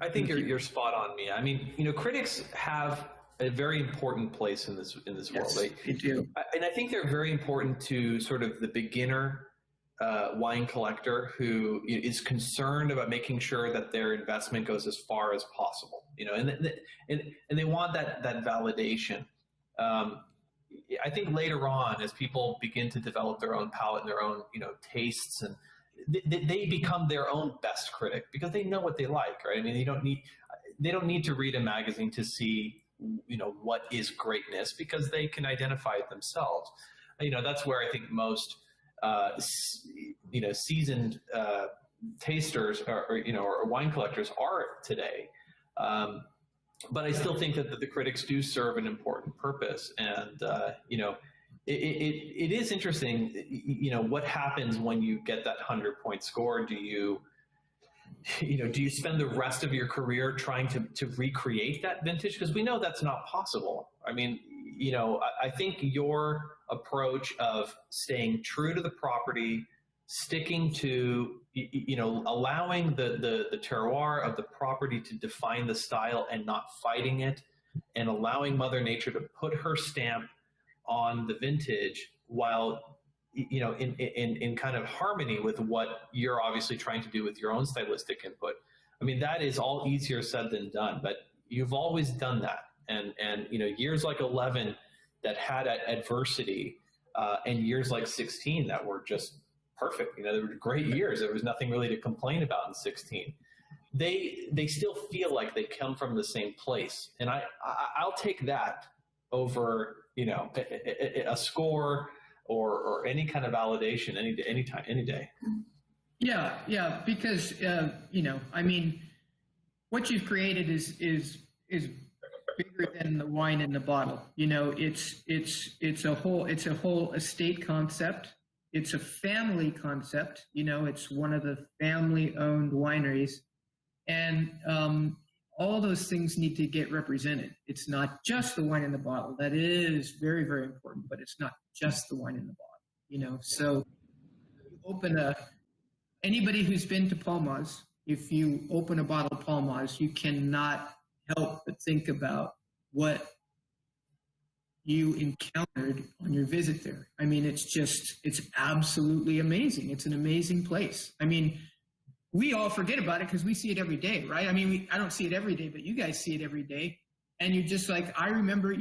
I think you're spot on, Mia. I mean, critics have a very important place in this world. They do. And I think they're very important to sort of the beginner wine collector who is concerned about making sure that their investment goes as far as possible, and they want that validation. I think later on, as people begin to develop their own palate and their own, tastes, and they become their own best critic because they know what they like, right? I mean, they don't need to read a magazine to see, what is greatness because they can identify it themselves. That's where I think most, seasoned tasters or wine collectors are today. But I still think that the critics do serve an important purpose. And, it is interesting, what happens when you get that 100-point score? Do do you spend the rest of your career trying to recreate that vintage? Because we know that's not possible. I mean, I think your approach of staying true to the property, sticking to, allowing the terroir of the property to define the style and not fighting it, and allowing Mother Nature to put her stamp on the vintage while in kind of harmony with what you're obviously trying to do with your own stylistic input. I mean, that is all easier said than done, but you've always done that. And years like 11 that had adversity, and years like 16 that were just perfect. They were great years. There was nothing really to complain about in 16. They still feel like they come from the same place, and I'll take that over a score or any kind of validation any time, any day. Yeah, because I mean, what you've created is bigger than the wine in the bottle. It's a whole estate concept. It's a family concept. It's one of the family-owned wineries, and all those things need to get represented. It's not just the wine in the bottle. That is very, very important, but it's not just the wine in the bottle. So anybody who's been to Palmaz, if you open a bottle of Palmaz, you cannot help but think about what you encountered on your visit there. I mean, it's absolutely amazing. It's an amazing place. I mean, we all forget about it because we see it every day, right? I mean, I don't see it every day, but you guys see it every day. And you're just like, I remember,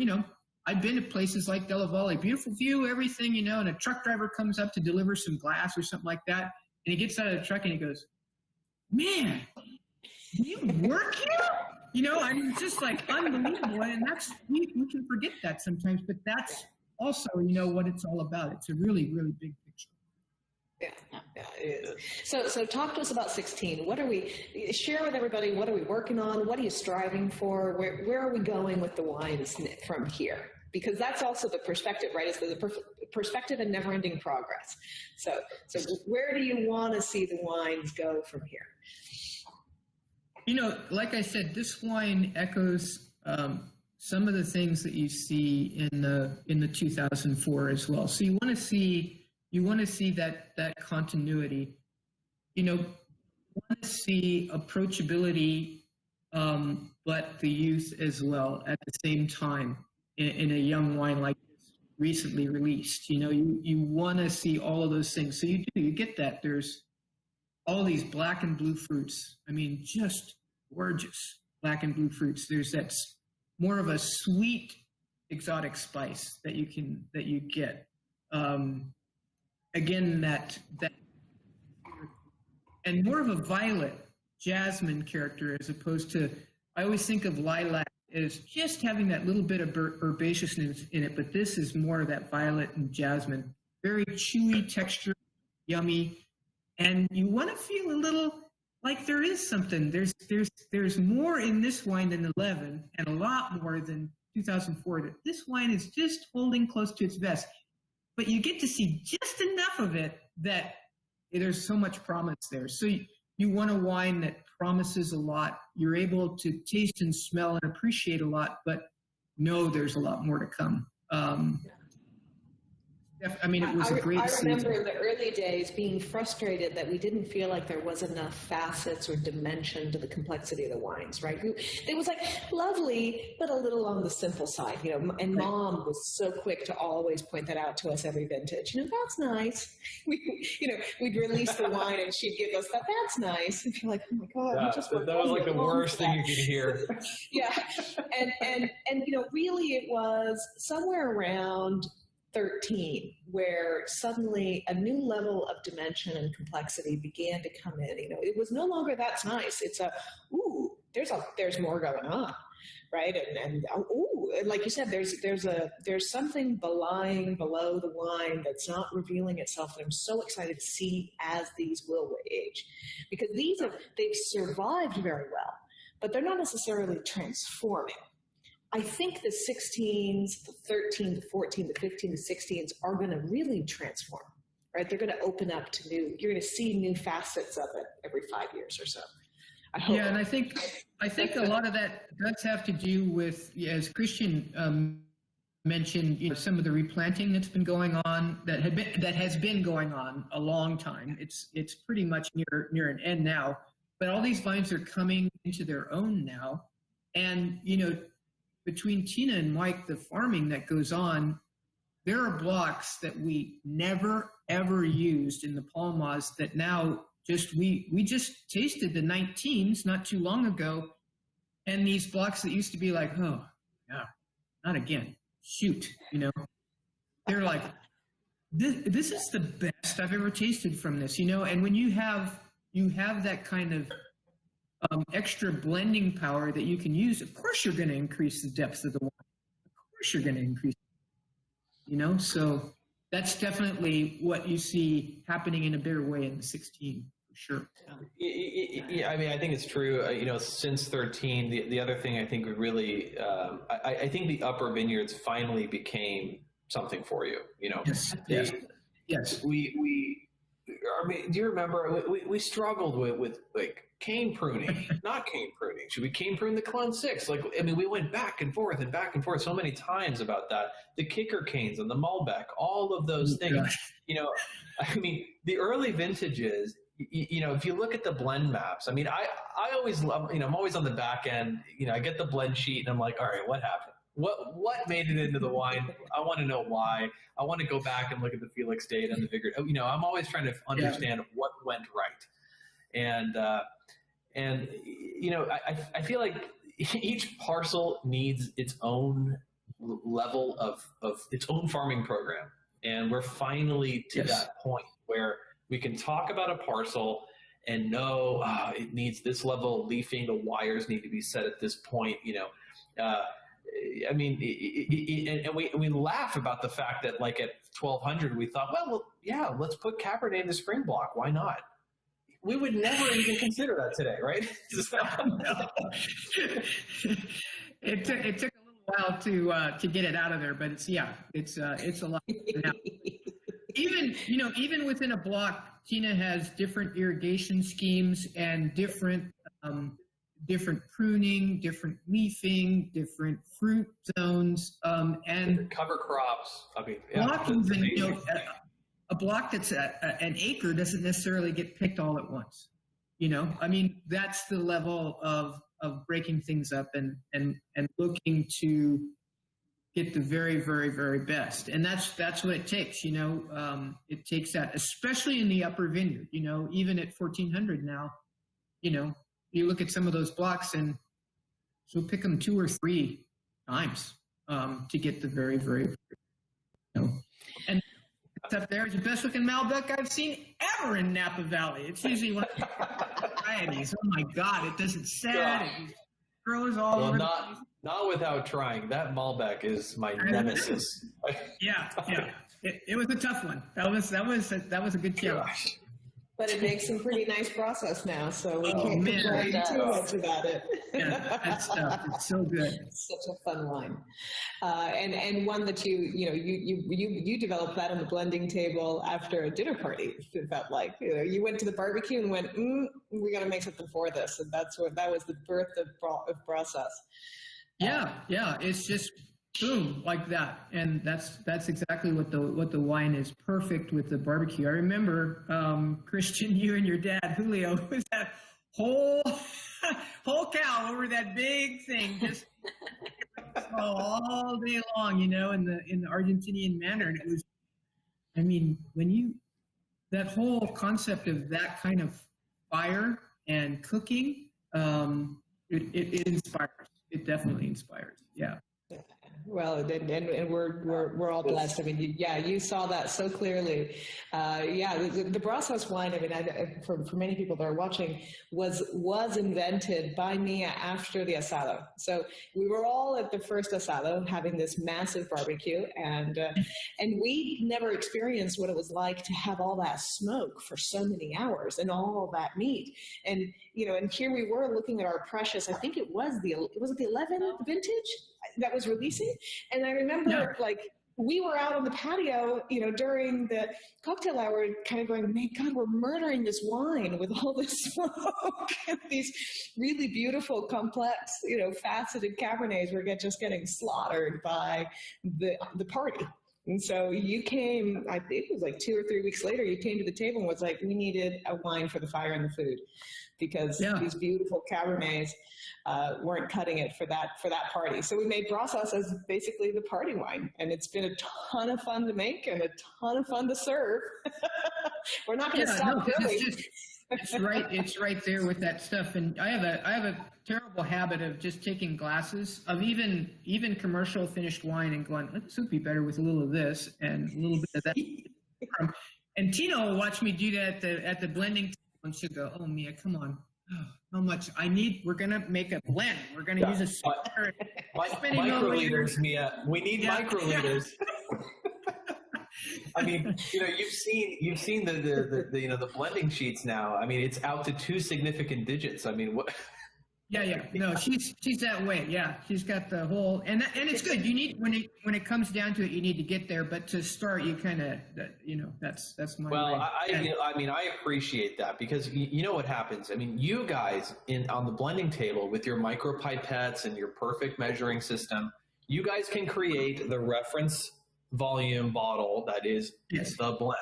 I've been to places like Della Valle, beautiful view, everything, and a truck driver comes up to deliver some glass or something like that. And he gets out of the truck and he goes, "Man, you work here?" I mean, it's just like unbelievable. And we can forget that sometimes, but that's also, what it's all about. It's a really, really big picture. Yeah, it is. So talk to us about 16. Share with everybody, what are we working on? What are you striving for? Where are we going with the wines from here? Because that's also the perspective, right? It's the perspective and never-ending progress. So where do you want to see the wines go from here? Like I said, this wine echoes some of the things that you see in the 2004 as well. So you want to see that continuity. Want to see approachability, but the youth as well at the same time in a young wine like this recently released. You want to see all of those things. So you get that. There's all these black and blue fruits. I mean, just gorgeous black and blue fruits. There's that's more of a sweet exotic spice that you get. Again, that and more of a violet jasmine character as opposed to, I always think of lilac as just having that little bit of herbaceousness in it, but this is more of that violet and jasmine, very chewy texture, yummy, and you want to feel a little like there is something. There's more in this wine than 11, and a lot more than 2004. That this wine is just holding close to its best, but you get to see just enough of it that there's so much promise there. So you want a wine that promises a lot. You're able to taste and smell and appreciate a lot, but know there's a lot more to come. I mean, it was a great season. I remember in the early days being frustrated that we didn't feel like there was enough facets or dimension to the complexity of the wines, right? It was like lovely, but a little on the simple side, and Mom was so quick to always point that out to us every vintage. That's nice. We'd release the wine and she'd give us that's nice. And you're like, oh my God. Yeah, that was like the worst thing you could hear. Yeah. And really it was somewhere around 13, where suddenly a new level of dimension and complexity began to come in. It was no longer that's nice. It's there's more going on, right? And like you said, there's something lying below the wine that's not revealing itself. And I'm so excited to see as these will age, because they've survived very well, but they're not necessarily transforming. I think the 16s, the 13, the 14, the 15, the 16s are going to really transform. right? They're going to open up to you're going to see new facets of it every 5 years or so. I hope. Yeah, and I think a lot of that does have to do with, as Christian mentioned, some of the replanting that's been going on, that has been going on a long time. It's pretty much near an end now, but all these vines are coming into their own now, and between Tina and Mike, the farming that goes on, there are blocks that we never ever used in the Palmaz that now we just tasted the 19s not too long ago, and these blocks that used to be like, oh yeah, not again. Shoot, they're like, this is the best I've ever tasted from this, and when you have that kind of extra blending power that you can use, of course you're going to increase the depth of the wine. Of course you're going to increase, so that's definitely what you see happening in a bigger way in the 16, for sure. Yeah, I mean, I think it's true. Since 13, the other thing I think we really, I think the upper vineyards finally became something for you. Yes. Yes. I mean, do you remember we struggled with like cane pruning, not cane pruning? Should we cane prune the Clone 6? Like, I mean, we went back and forth so many times about that. The kicker canes and the Malbec, all of those things. I mean, the early vintages. If you look at the blend maps, I mean, I always love, I'm always on the back end, I get the blend sheet and I'm like, all right, what happened? What made it into the wine? I want to know why. I want to go back and look at the Felix date and the Vigor. I'm always trying to understand what went right. And I feel like each parcel needs its own level of its own farming program. And we're finally to that point where we can talk about a parcel and know it needs this level of leafing. The wires need to be set at this point. I mean, and we laugh about the fact that, like, at 1200, we thought, well, yeah, let's put Cabernet in the spring block. Why not? We would never even consider that today, right? It took a little while to get it out of there, but it's a lot now. Even within a block, Tina has different irrigation schemes and different pruning, different leafing, different fruit zones, and cover crops. I mean, block even, a block that's an acre doesn't necessarily get picked all at once. I mean, that's the level of breaking things up and looking to get the very, very, very best. And that's what it takes, it takes that, especially in the upper vineyard, even at 1400 now, you look at some of those blocks and so pick them 2 or 3 times to get the very, very, and up there is the best looking Malbec I've seen ever in Napa Valley. It's usually one of the varieties. Oh my God, it doesn't set. It grows all over the place. Not without trying. That Malbec is my nemesis. Yeah. It was a tough one. That was a good challenge. But it makes some pretty nice process now, so we can't complain too much about it. Yeah, that stuff. It's so good. It's such a fun wine, and one that you developed that on the blending table after a dinner party. It felt like you went to the barbecue and went, "We're going to make something for this," and that was the birth of process. Yeah, it's just boom, like that, and that's exactly what the wine is. Perfect with the barbecue. I remember, Christian, you and your dad Julio was that whole cow over that big thing, just all day long, in the Argentinian manner, and it was. I mean, that whole concept of that kind of fire and cooking, it inspires. It definitely inspires. Yeah. Well, and we're all blessed. I mean, you saw that so clearly. The Brassos wine, I mean, for many people that are watching, was invented by Mia after the asado. So we were all at the first asado having this massive barbecue, and we never experienced what it was like to have all that smoke for so many hours and all that meat. And and here we were looking at our precious. I think it was the 11th vintage that was releasing, and I remember we were out on the patio, during the cocktail hour, kind of going, man, God, we're murdering this wine with all this smoke and these really beautiful, complex, faceted Cabernets were just getting slaughtered by the party. And so you came, I think it was like 2 or 3 weeks later, you came to the table and was like, we needed a wine for the fire and the food, because these beautiful Cabernets weren't cutting it for that party. So we made Brasas as basically the party wine, and it's been a ton of fun to make and a ton of fun to serve. We're not going to stop doing. It's right there with that stuff. And I have a terrible habit of just taking glasses of even commercial finished wine and going, this would be better with a little of this and a little bit of that. And Tina will watch me do that at the blending table, and she'll go, oh, Mia, come on. Oh, how much I need? We're going to make a blend. We're going to use a sweetener. Microliters, Mia. We need microliters. I mean, you've seen the blending sheets now. I mean, it's out to 2 significant digits. I mean, what? Yeah. No, she's that way. Yeah, she's got the whole, and it's good. You need, when it comes down to it, you need to get there. But to start, you kind of, that's my. Well, I appreciate that, because you know what happens. I mean, you guys on the blending table with your micro pipettes and your perfect measuring system, you guys can create the reference volume bottle that is the blend,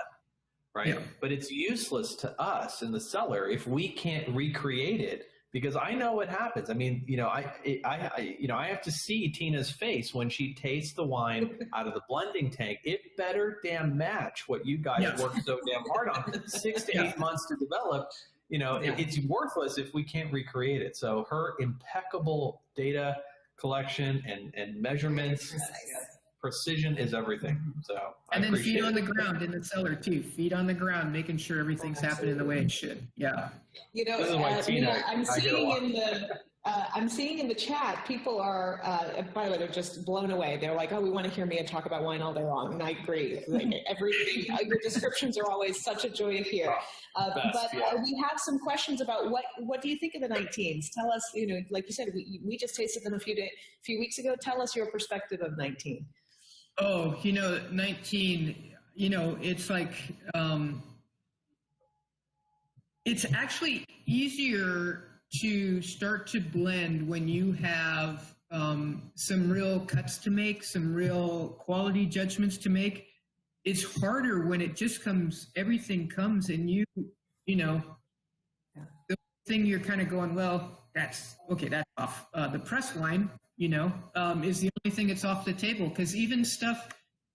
right? Yeah. But it's useless to us in the cellar if we can't recreate it, because I know what happens. I mean, I have to see Tina's face when she tastes the wine out of the blending tank. It better damn match what you guys worked so damn hard on 6 to 8 months to develop. It's worthless if we can't recreate it. So her impeccable data collection and measurements. Precision is everything. So and then feet on the ground in the cellar too. Feet on the ground, making sure everything's happening the way it should. Yeah. This is why Tina, I'm seeing in the chat, people are, by the way, they're just blown away. They're like, oh, we want to hear Mia talk about wine all day long. And I agree. Like, everything, your descriptions are always such a joy to hear. We have some questions about what do you think of the 19s? Tell us, like you said, we just tasted them a few weeks ago. Tell us your perspective of 19. Oh, 19, it's like, it's actually easier to start to blend when you have some real cuts to make, some real quality judgments to make. It's harder when it just everything comes and the thing you're kind of going, well, that's off. The press wine, is the only thing that's off the table, because even stuff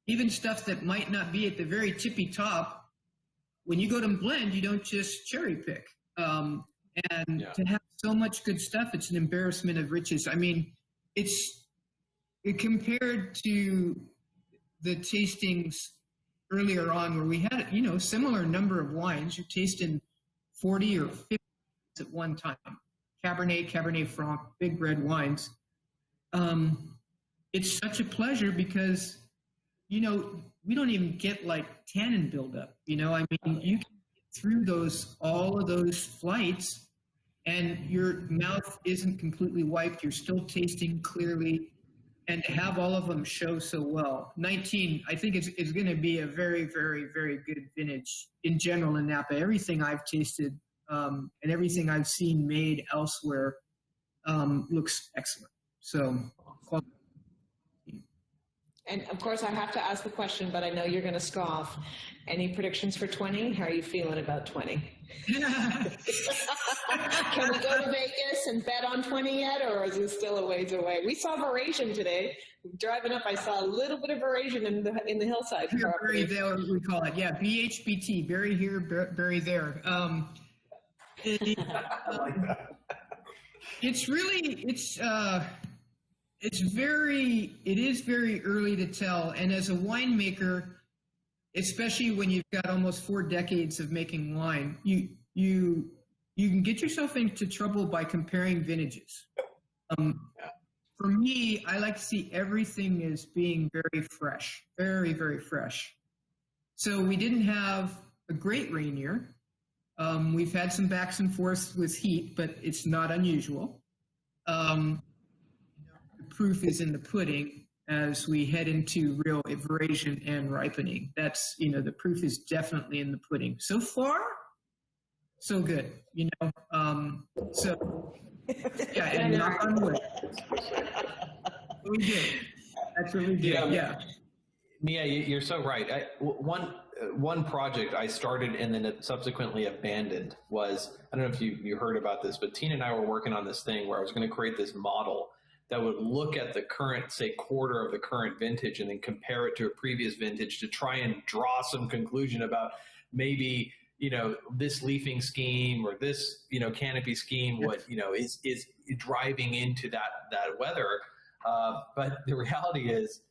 that might not be at the very tippy top, when you go to blend, you don't just cherry pick. To have so much good stuff, it's an embarrassment of riches. I mean, it's compared to the tastings earlier on where we had, similar number of wines. You're tasting 40 or 50 at one time. Cabernet Franc, big red wines. It's such a pleasure because, we don't even get like tannin buildup. I mean, you can get through all of those flights and your mouth isn't completely wiped. You're still tasting clearly, and to have all of them show so well. 19, I think it's going to be a very, very, very good vintage in general in Napa. Everything I've tasted and everything I've seen made elsewhere looks excellent. So, and of course, I have to ask the question, but I know you're going to scoff. Any predictions for 20? How are you feeling about 20? Can we go to Vegas and bet on 20 yet, or is it still a ways away? We saw Verasion today. Driving up, I saw a little bit of Verasion in the hillside. Bury there, we call it. Yeah, BHBT. Bury here, bury there. It is very early to tell. And as a winemaker, especially when you've got almost 4 decades of making wine, you can get yourself into trouble by comparing vintages. For me, I like to see everything as being very fresh, very, very fresh. So we didn't have a great rain year. We've had some backs and forths with heat, but it's not unusual. The proof is in the pudding. as we head into real aeration and ripening. That's, the proof is definitely in the pudding. So far, so good, so yeah, and knock on wood. We did. That's what we did. Yeah. Mia, you're so right. One project I started and then it subsequently abandoned was, I don't know if you heard about this, but Tina and I were working on this thing where I was going to create this model that would look at the current, say, quarter of the current vintage and then compare it to a previous vintage to try and draw some conclusion about maybe, this leafing scheme or this, canopy scheme, what, is driving into that weather. But the reality is,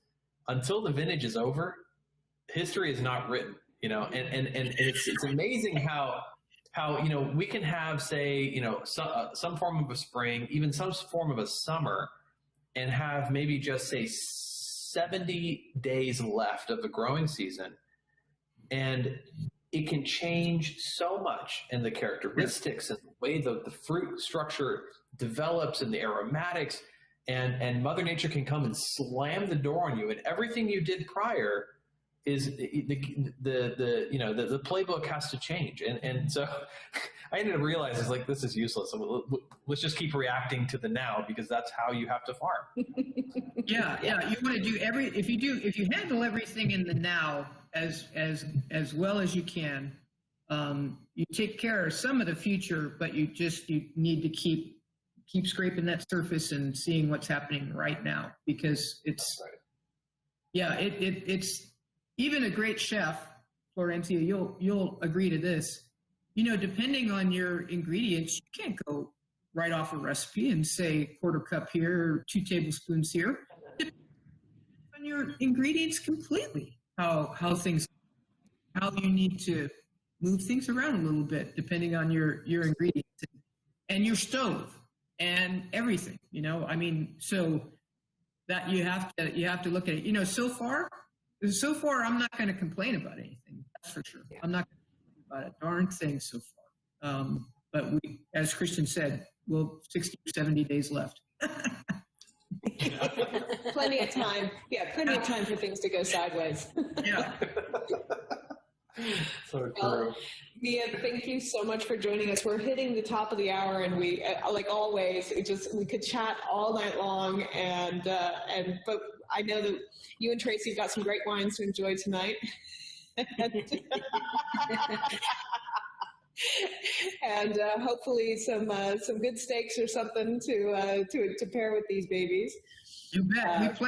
until the vintage is over, history is not written, and it's amazing how we can have, say, some form of a spring, even some form of a summer, and have maybe just, say, 70 days left of the growing season, and it can change so much in the characteristics and the way the fruit structure develops and the aromatics. And Mother Nature can come and slam the door on you, and everything you did prior is the playbook has to change. And so I ended up realizing, like, this is useless. So let's just keep reacting to the now, because that's how you have to farm. Yeah. You want to do if you handle everything in the now as well as you can, you take care of some of the future, but you need to keep scraping that surface and seeing what's happening right now, because it's even a great chef, Florencia, you'll agree to this. Depending on your ingredients, you can't go right off a recipe and say quarter cup here, or 2 tablespoons here. Depends on your ingredients completely, how you need to move things around a little bit depending on your ingredients and your stove and everything, so that you have to look at it. So far I'm not going to complain about anything. That's for sure. I'm not going to complain about a darn thing so far. But we, as Christian said, 60 or 70 days left. Plenty of time. Yeah, plenty of time for things to go sideways. Yeah. So true. Well, Mia, thank you so much for joining us. We're hitting the top of the hour, and we, like always, we could chat all night long. But I know that you and Tracy got some great wines to enjoy tonight. And hopefully some good steaks or something to pair with these babies. You bet.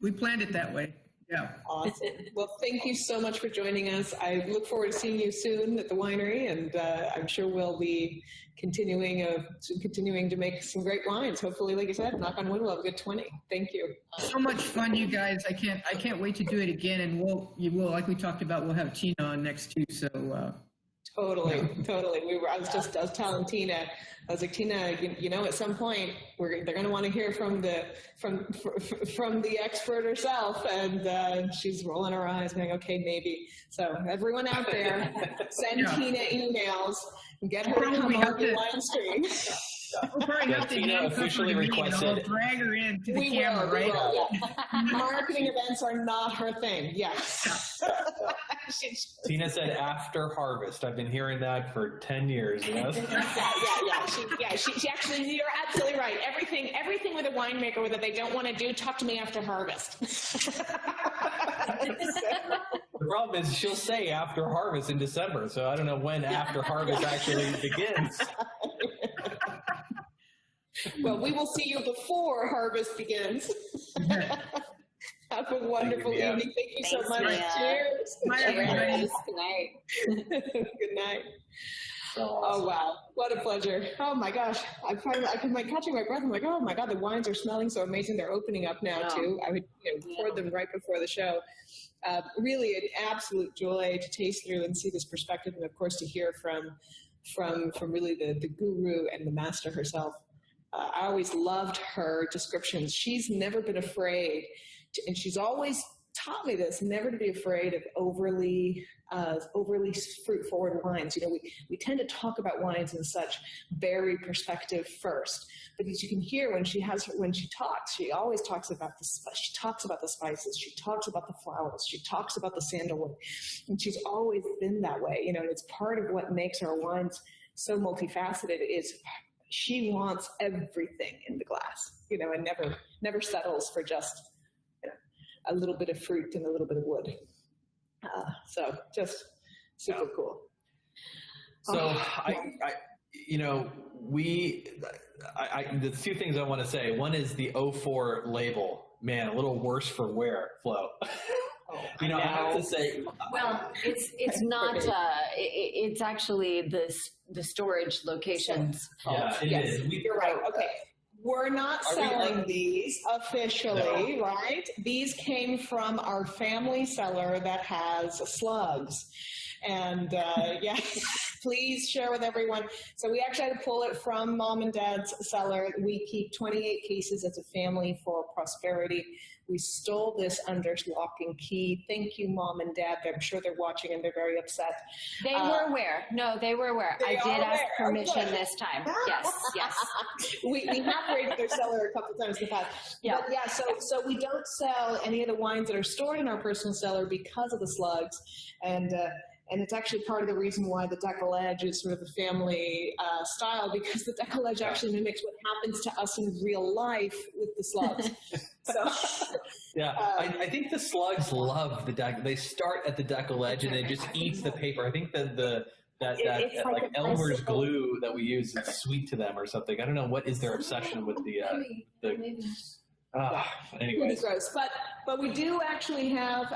We planned it that way. Yeah. Awesome. Well, thank you so much for joining us. I look forward to seeing you soon at the winery, and I'm sure we'll be continuing to make some great wines. Hopefully, like I said, knock on wood, we'll have a good 20. Thank you. So much fun, you guys. I can't wait to do it again, and we'll like we talked about, we'll have Tina on next too. So Totally. I was telling Tina, I was like, Tina, at some point they're going to want to hear from the expert herself, and she's rolling her eyes, going, okay, maybe. So everyone out there, send Tina emails and get her to come on the wine stream. We'll probably have to Tina officially requested. I'll drag her into the camera, right? We will, yeah. Marketing events are not her thing. Yes. Tina said after harvest. I've been hearing that for 10 years. Yeah. She actually, you're absolutely right. Everything with a winemaker that they don't want to do, talk to me after harvest. The problem is she'll say after harvest in December, so I don't know when after harvest actually begins. Well, we will see you before harvest begins. Have a wonderful evening. Thank you so much. Mia. Cheers. Bye, everybody. Good night. Good night. So awesome. Oh, wow. What a pleasure. Oh, my gosh. I'm like catching my breath. I'm like, oh, my God, the wines are smelling so amazing. They're opening up now, too. I would poured them right before the show. Really an absolute joy to taste through and see this perspective, and, of course, to hear from really the guru and the master herself. I always loved her descriptions. She's never been afraid, and she's always taught me this, never to be afraid of overly fruit-forward wines. You know, we tend to talk about wines in such berry perspective first, but as you can hear when she talks, she always talks about she talks about the spices, she talks about the flowers, she talks about the sandalwood, and she's always been that way. You know, and it's part of what makes our wines so multifaceted is she wants everything in the glass, you know, and never settles for just a little bit of fruit and a little bit of wood. So just super cool. So the two things I want to say. One is the 04 label. Man, a little worse for wear, Flo. I have to say. Well, it's not. It's actually the storage location's fault. Yeah, it is. You're right. Okay. We're not selling these officially, No. right? These came from our family cellar that has slugs. And please share with everyone. So we actually had to pull it from Mom and Dad's cellar. We keep 28 cases as a family for prosperity. We stole this under lock and key. Thank you, Mom and Dad. I'm sure they're watching and they're very upset. They were aware. No, they were aware. I did ask permission this time. Yes. We have raided their cellar a couple times in the past. Yeah. But yeah, so we don't sell any of the wines that are stored in our personal cellar because of the slugs. And it's actually part of the reason why the décollage is sort of the family style, because the décollage actually mimics what happens to us in real life with the slugs. I think the slugs love the deck. They start at the décollage and they just eat the paper. I think that like Elmer's glue that we use is sweet to them or something. I don't know what is their obsession with the. Anyways. Gross. But we do actually have,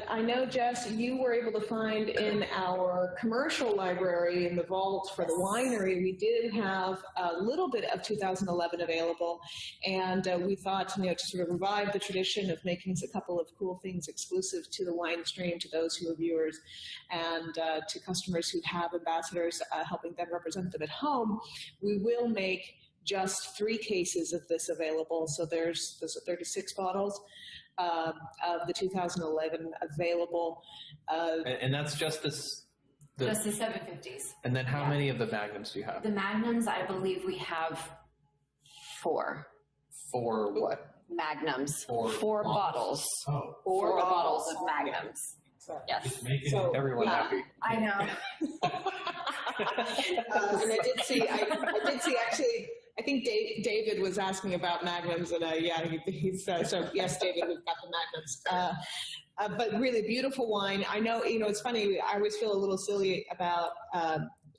I know, Jess, you were able to find in our commercial library in the vault for the winery, we did have a little bit of 2011 available. And we thought, to sort of revive the tradition of making a couple of cool things exclusive to the wine stream, to those who are viewers, and to customers who have ambassadors helping them represent them at home, we will make just 3 cases of this available. So there's 36 bottles of the 2011 available. And that's just this. Just the 750s. And then how many of the Magnums do you have? The Magnums, I believe we have 4. 4 what? Magnums. 4 bottles. Oh. 4 bottles of Magnums. So, yes. Just making everyone happy. I know. And I did see actually, I think David was asking about Magnums, and he's so yes, David, we've got the Magnums. But really beautiful wine. I know, it's funny, I always feel a little silly about,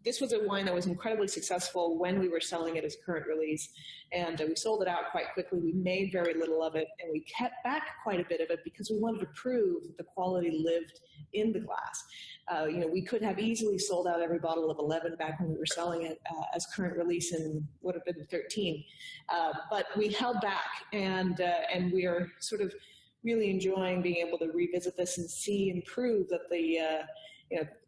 this was a wine that was incredibly successful when we were selling it as current release, and we sold it out quite quickly. We made very little of it, and we kept back quite a bit of it because we wanted to prove that the quality lived in the glass. We could have easily sold out every bottle of 11 back when we were selling it as current release in would have been 13. But we held back, and we are sort of really enjoying being able to revisit this and see and prove that the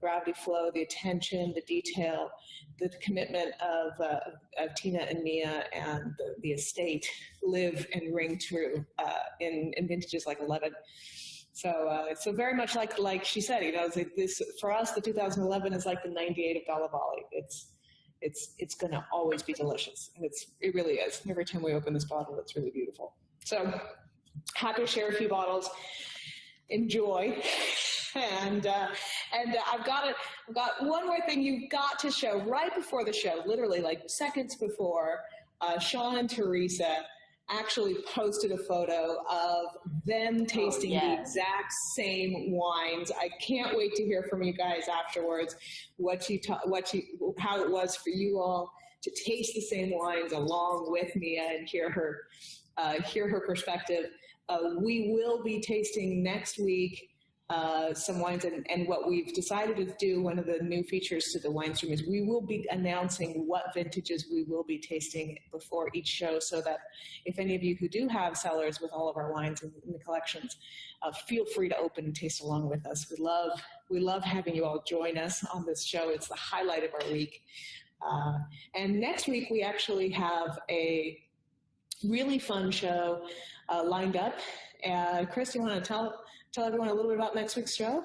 gravity flow, the attention, the detail, the commitment of Tina and Mia and the estate live and ring true in vintages like 11. So very much like she said, it's like this for us. The 2011 is like the 98 of Dalla Valle. It's going to always be delicious, and it really is. Every time we open this bottle, it's really beautiful. So happy to share a few bottles. Enjoy. And I've got one more thing you've got to show right before the show, literally like seconds before. Sean and Teresa actually posted a photo of them tasting the exact same wines. I can't wait to hear from you guys afterwards how it was for you all to taste the same wines along with Mia and hear her perspective. We will be tasting next week some wines, and what we've decided to do, one of the new features to the wine stream, is we will be announcing what vintages we will be tasting before each show, so that if any of you who do have cellars with all of our wines in the collections, feel free to open and taste along with us. We love having you all join us on this show. It's the highlight of our week. And next week we actually have a really fun show lined up. Chris, you want to tell tell everyone a little bit about next week's show?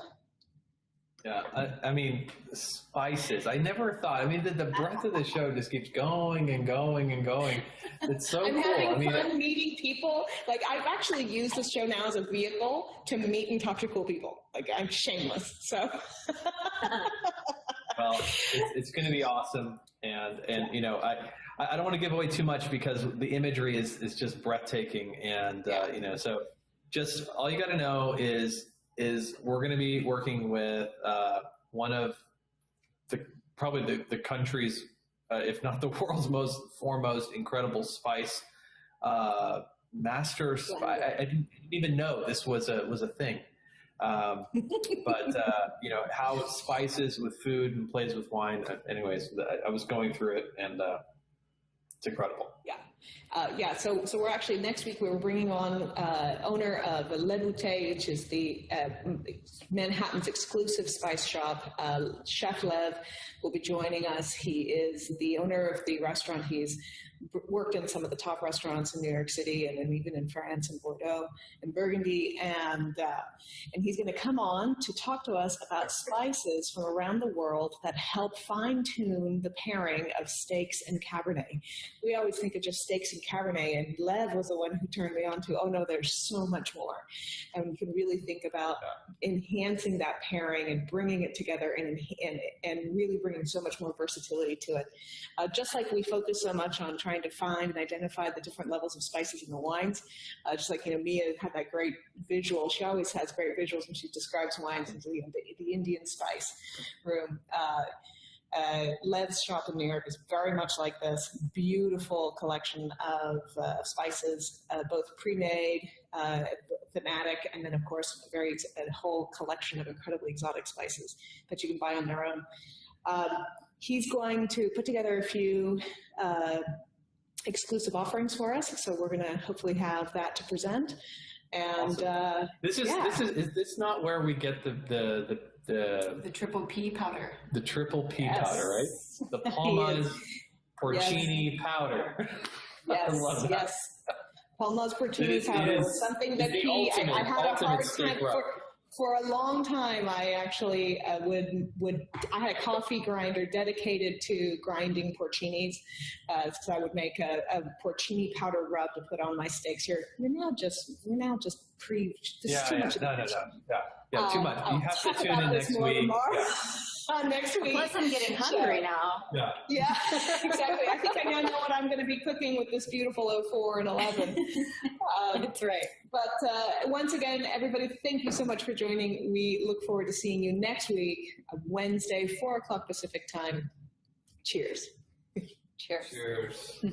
Yeah, I mean, spices. I never thought. I mean, the breadth of the show just keeps going and going and going. It's so I'm cool. having fun meeting people. Like, I've actually used this show now as a vehicle to meet and talk to cool people. Like, I'm shameless. So, well, it's going to be awesome, and you know, I don't want to give away too much because the imagery is just breathtaking, and you know, so just all you got to know is we're going to be working with one of probably the country's, if not the world's most foremost incredible spice master. I didn't even know this was a thing. But you know how spices with food and plays with wine. Anyways, I was going through it, and it's incredible. Yeah. So we're actually next week we're bringing on owner of Le Bouteille, which is the Manhattan's exclusive spice shop. Chef Lev will be joining us. He is the owner of the restaurant. He's worked in some of the top restaurants in New York City and even in France and Bordeaux and Burgundy, and he's going to come on to talk to us about spices from around the world that help fine-tune the pairing of steaks and Cabernet. We always think of just steaks and Cabernet, and Lev was the one who turned me on to, oh no, there's so much more. And we can really think about enhancing that pairing and bringing it together and really bringing so much more versatility to it. Just like we focus so much on trying to find and identify the different levels of spices in the wines, just like, you know, Mia had that great visual. She always has great visuals when she describes wines into the Indian spice room. Lev's shop in New York is very much like this. Beautiful collection of spices, both pre-made, thematic, and then of course a whole collection of incredibly exotic spices that you can buy on their own. He's going to put together a few exclusive offerings for us, so we're going to hopefully have that to present. And awesome. Is this not where we get the triple P powder? The triple P powder, right? The Palmaz porcini powder. Yes, I love that. yes. Palmaz porcini powder was something that I had a hard time for a long time. I actually I had a coffee grinder dedicated to grinding porcinis, because I would make a porcini powder rub to put on my steaks. You're now just too much. Yeah, too much. You have to tune in next week. Next week. Plus, I'm getting hungry now. Yeah, exactly. I think I now know what I'm going to be cooking with this beautiful 04 and 11. That's right. But once again, everybody, thank you so much for joining. We look forward to seeing you next week, Wednesday, 4 o'clock Pacific time. Cheers. Cheers. Cheers.